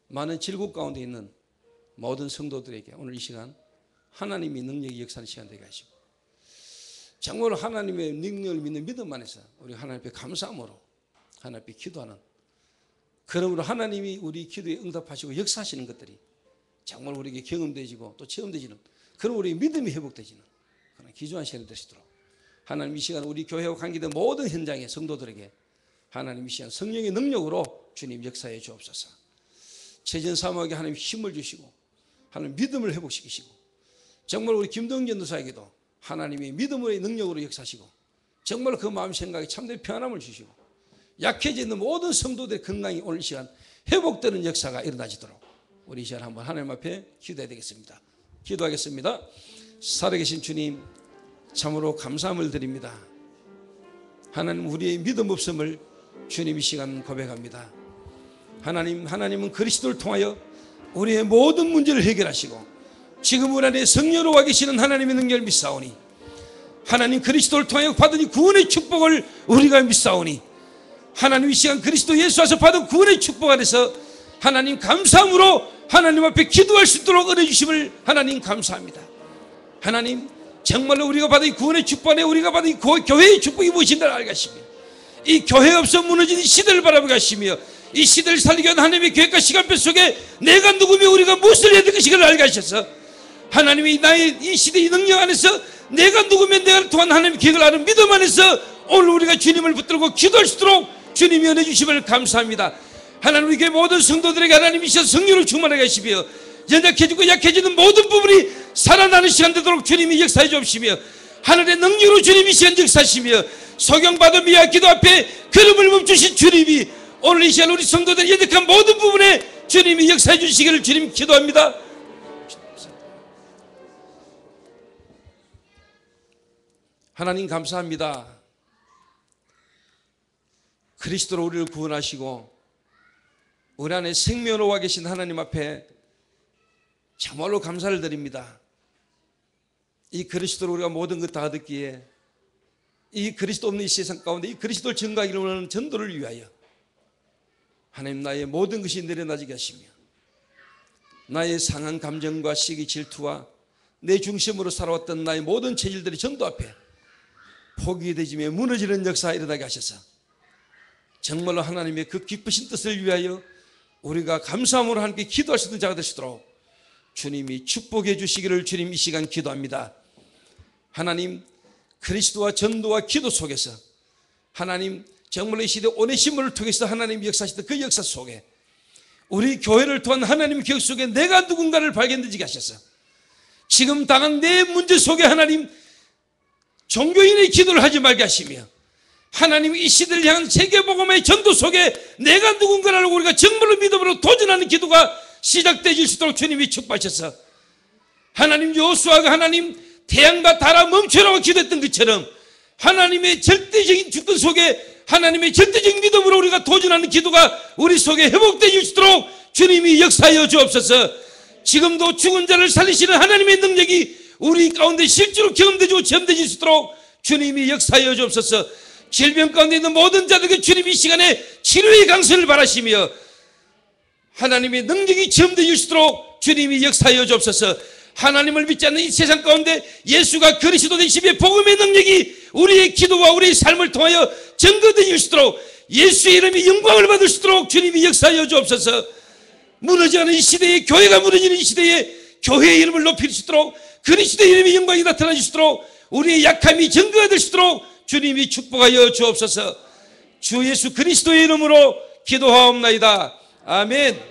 많은 질국 가운데 있는 모든 성도들에게 오늘 이 시간 하나님의 능력이 역사하는 시간 되게 하시고 정말로 하나님의 능력을 믿는 믿음 안에서 우리 하나님 앞에 감사함으로 하나님 앞에 기도하는 그러므로 하나님이 우리 기도에 응답하시고 역사하시는 것들이 정말 우리에게 경험되지고 또 체험되지는 그럼 우리 믿음이 회복되지는 그런 귀중한 시간이 되시도록 하나님 이 시간 우리 교회와 관계된 모든 현장의 성도들에게 하나님 이 시간 성령의 능력으로 주님 역사해 주옵소서. 최전 사모에게 하나님 힘을 주시고 하나님 믿음을 회복시키시고 정말 우리 김동현 전도사에게도 하나님의 믿음의 능력으로 역사하시고 정말 그 마음 생각에 참된 편안함을 주시고 약해지는 모든 성도들의 건강이 오늘 이 시간 회복되는 역사가 일어나지도록 우리 이 시간 한번 하나님 앞에 기도해야 되겠습니다. 기도하겠습니다. 살아계신 주님, 참으로 감사함을 드립니다. 하나님, 우리의 믿음 없음을 주님 이 시간 고백합니다. 하나님은 그리스도를 통하여 우리의 모든 문제를 해결하시고 지금 우리 안에 성령으로 와 계시는 하나님의 능력을 믿사오니, 하나님 그리스도를 통하여 받은 이 구원의 축복을 우리가 믿사오니, 하나님 이 시간 그리스도 예수 안에서 받은 구원의 축복 안에서 하나님 감사함으로 하나님 앞에 기도할 수 있도록 은혜 주심을 하나님 감사합니다. 하나님, 정말로 우리가 받은 이 구원의 축복 안에 우리가 받은 이 교회의 축복이 무엇인가를 알게 하시며, 이 교회가 없어 무너진 이 시대를 바라보게 하시며, 이 시대를 살리기 위한 하나님의 계획과 시간표 속에 내가 누구며 우리가 무엇을 해야 될 것인가를 알게 하셔서, 하나님이 나의 이 시대의 능력 안에서 내가 누구면 내가 통한 하나님의 계획을 아는 믿음 안에서 오늘 우리가 주님을 붙들고 기도할 수 있도록 주님이 은혜 주심을 감사합니다. 하나님, 우리 교회 모든 성도들에게 하나님이 셔서 성령을 충만하게 하시며 연약해지고 약해지는 모든 부분이 살아나는 시간 되도록 주님이 역사해 주시며, 하늘의 능력으로 주님이 시간 역사하시며 소경받은 미아 기도 앞에 걸음을 멈추신 주님이 오늘 이 시간 우리 성도들의 연약한 모든 부분에 주님이 역사해 주시기를 주님 기도합니다. 하나님 감사합니다. 그리스도로 우리를 구원하시고 우리 안에 생명으로 와 계신 하나님 앞에 정말로 감사를 드립니다. 이 그리스도로 우리가 모든 것 다 얻었기에 이 그리스도 없는 이 세상 가운데 이 그리스도를 증거하기를 원하는 전도를 위하여 하나님, 나의 모든 것이 내려놔지게 하시며 나의 상한 감정과 시기 질투와 내 중심으로 살아왔던 나의 모든 체질들이 전도 앞에 포기되지며 무너지는 역사가 일어나게 하셔서 정말로 하나님의 그 기쁘신 뜻을 위하여 우리가 감사함으로 함께 기도할 수 있는 자가 될 수 있도록 주님이 축복해 주시기를 주님 이 시간 기도합니다. 하나님, 그리스도와 전도와 기도 속에서 하나님, 정말로 이 시대 오네시모를 통해서 하나님이 역사하시던 그 역사 속에 우리 교회를 통한 하나님의 기억 속에 내가 누군가를 발견되게 하셔서 지금 당한 내 문제 속에 하나님, 종교인의 기도를 하지 말게 하시며 하나님, 이 시대를 향한 세계복음의 전도 속에 내가 누군가를 알고 우리가 정말로 믿음으로 도전하는 기도가 시작되질 수 있도록 주님이 축복하셔서 하나님, 여호수아가 하나님 태양과 달아 멈추라고 기도했던 것처럼 하나님의 절대적인 주권 속에 하나님의 절대적인 믿음으로 우리가 도전하는 기도가 우리 속에 회복되질 수 있도록 주님이 역사하여 주옵소서. 지금도 죽은 자를 살리시는 하나님의 능력이 우리 가운데 실제로 경험되고 체험되질 수 있도록 주님이 역사하여 주옵소서. 질병 가운데 있는 모든 자들에게 주님이 이 시간에 치료의 강선을 바라시며 하나님의 능력이 체험되질 수 있도록 주님이 역사하여 주옵소서. 하나님을 믿지 않는 이 세상 가운데 예수가 그리스도 되심의 복음의 능력이 우리의 기도와 우리의 삶을 통하여 증거되질 수 있도록 예수의 이름이 영광을 받을 수 있도록 주님이 역사하여 주옵소서. 무너져가는 이 시대에, 교회가 무너지는 이 시대에 교회의 이름을 높일 수 있도록 그리스도의 이름의 영광이 나타나질 수 있도록 우리의 약함이 증거가 될 수 있도록 주님이 축복하여 주옵소서. 주 예수 그리스도의 이름으로 기도하옵나이다. 아멘.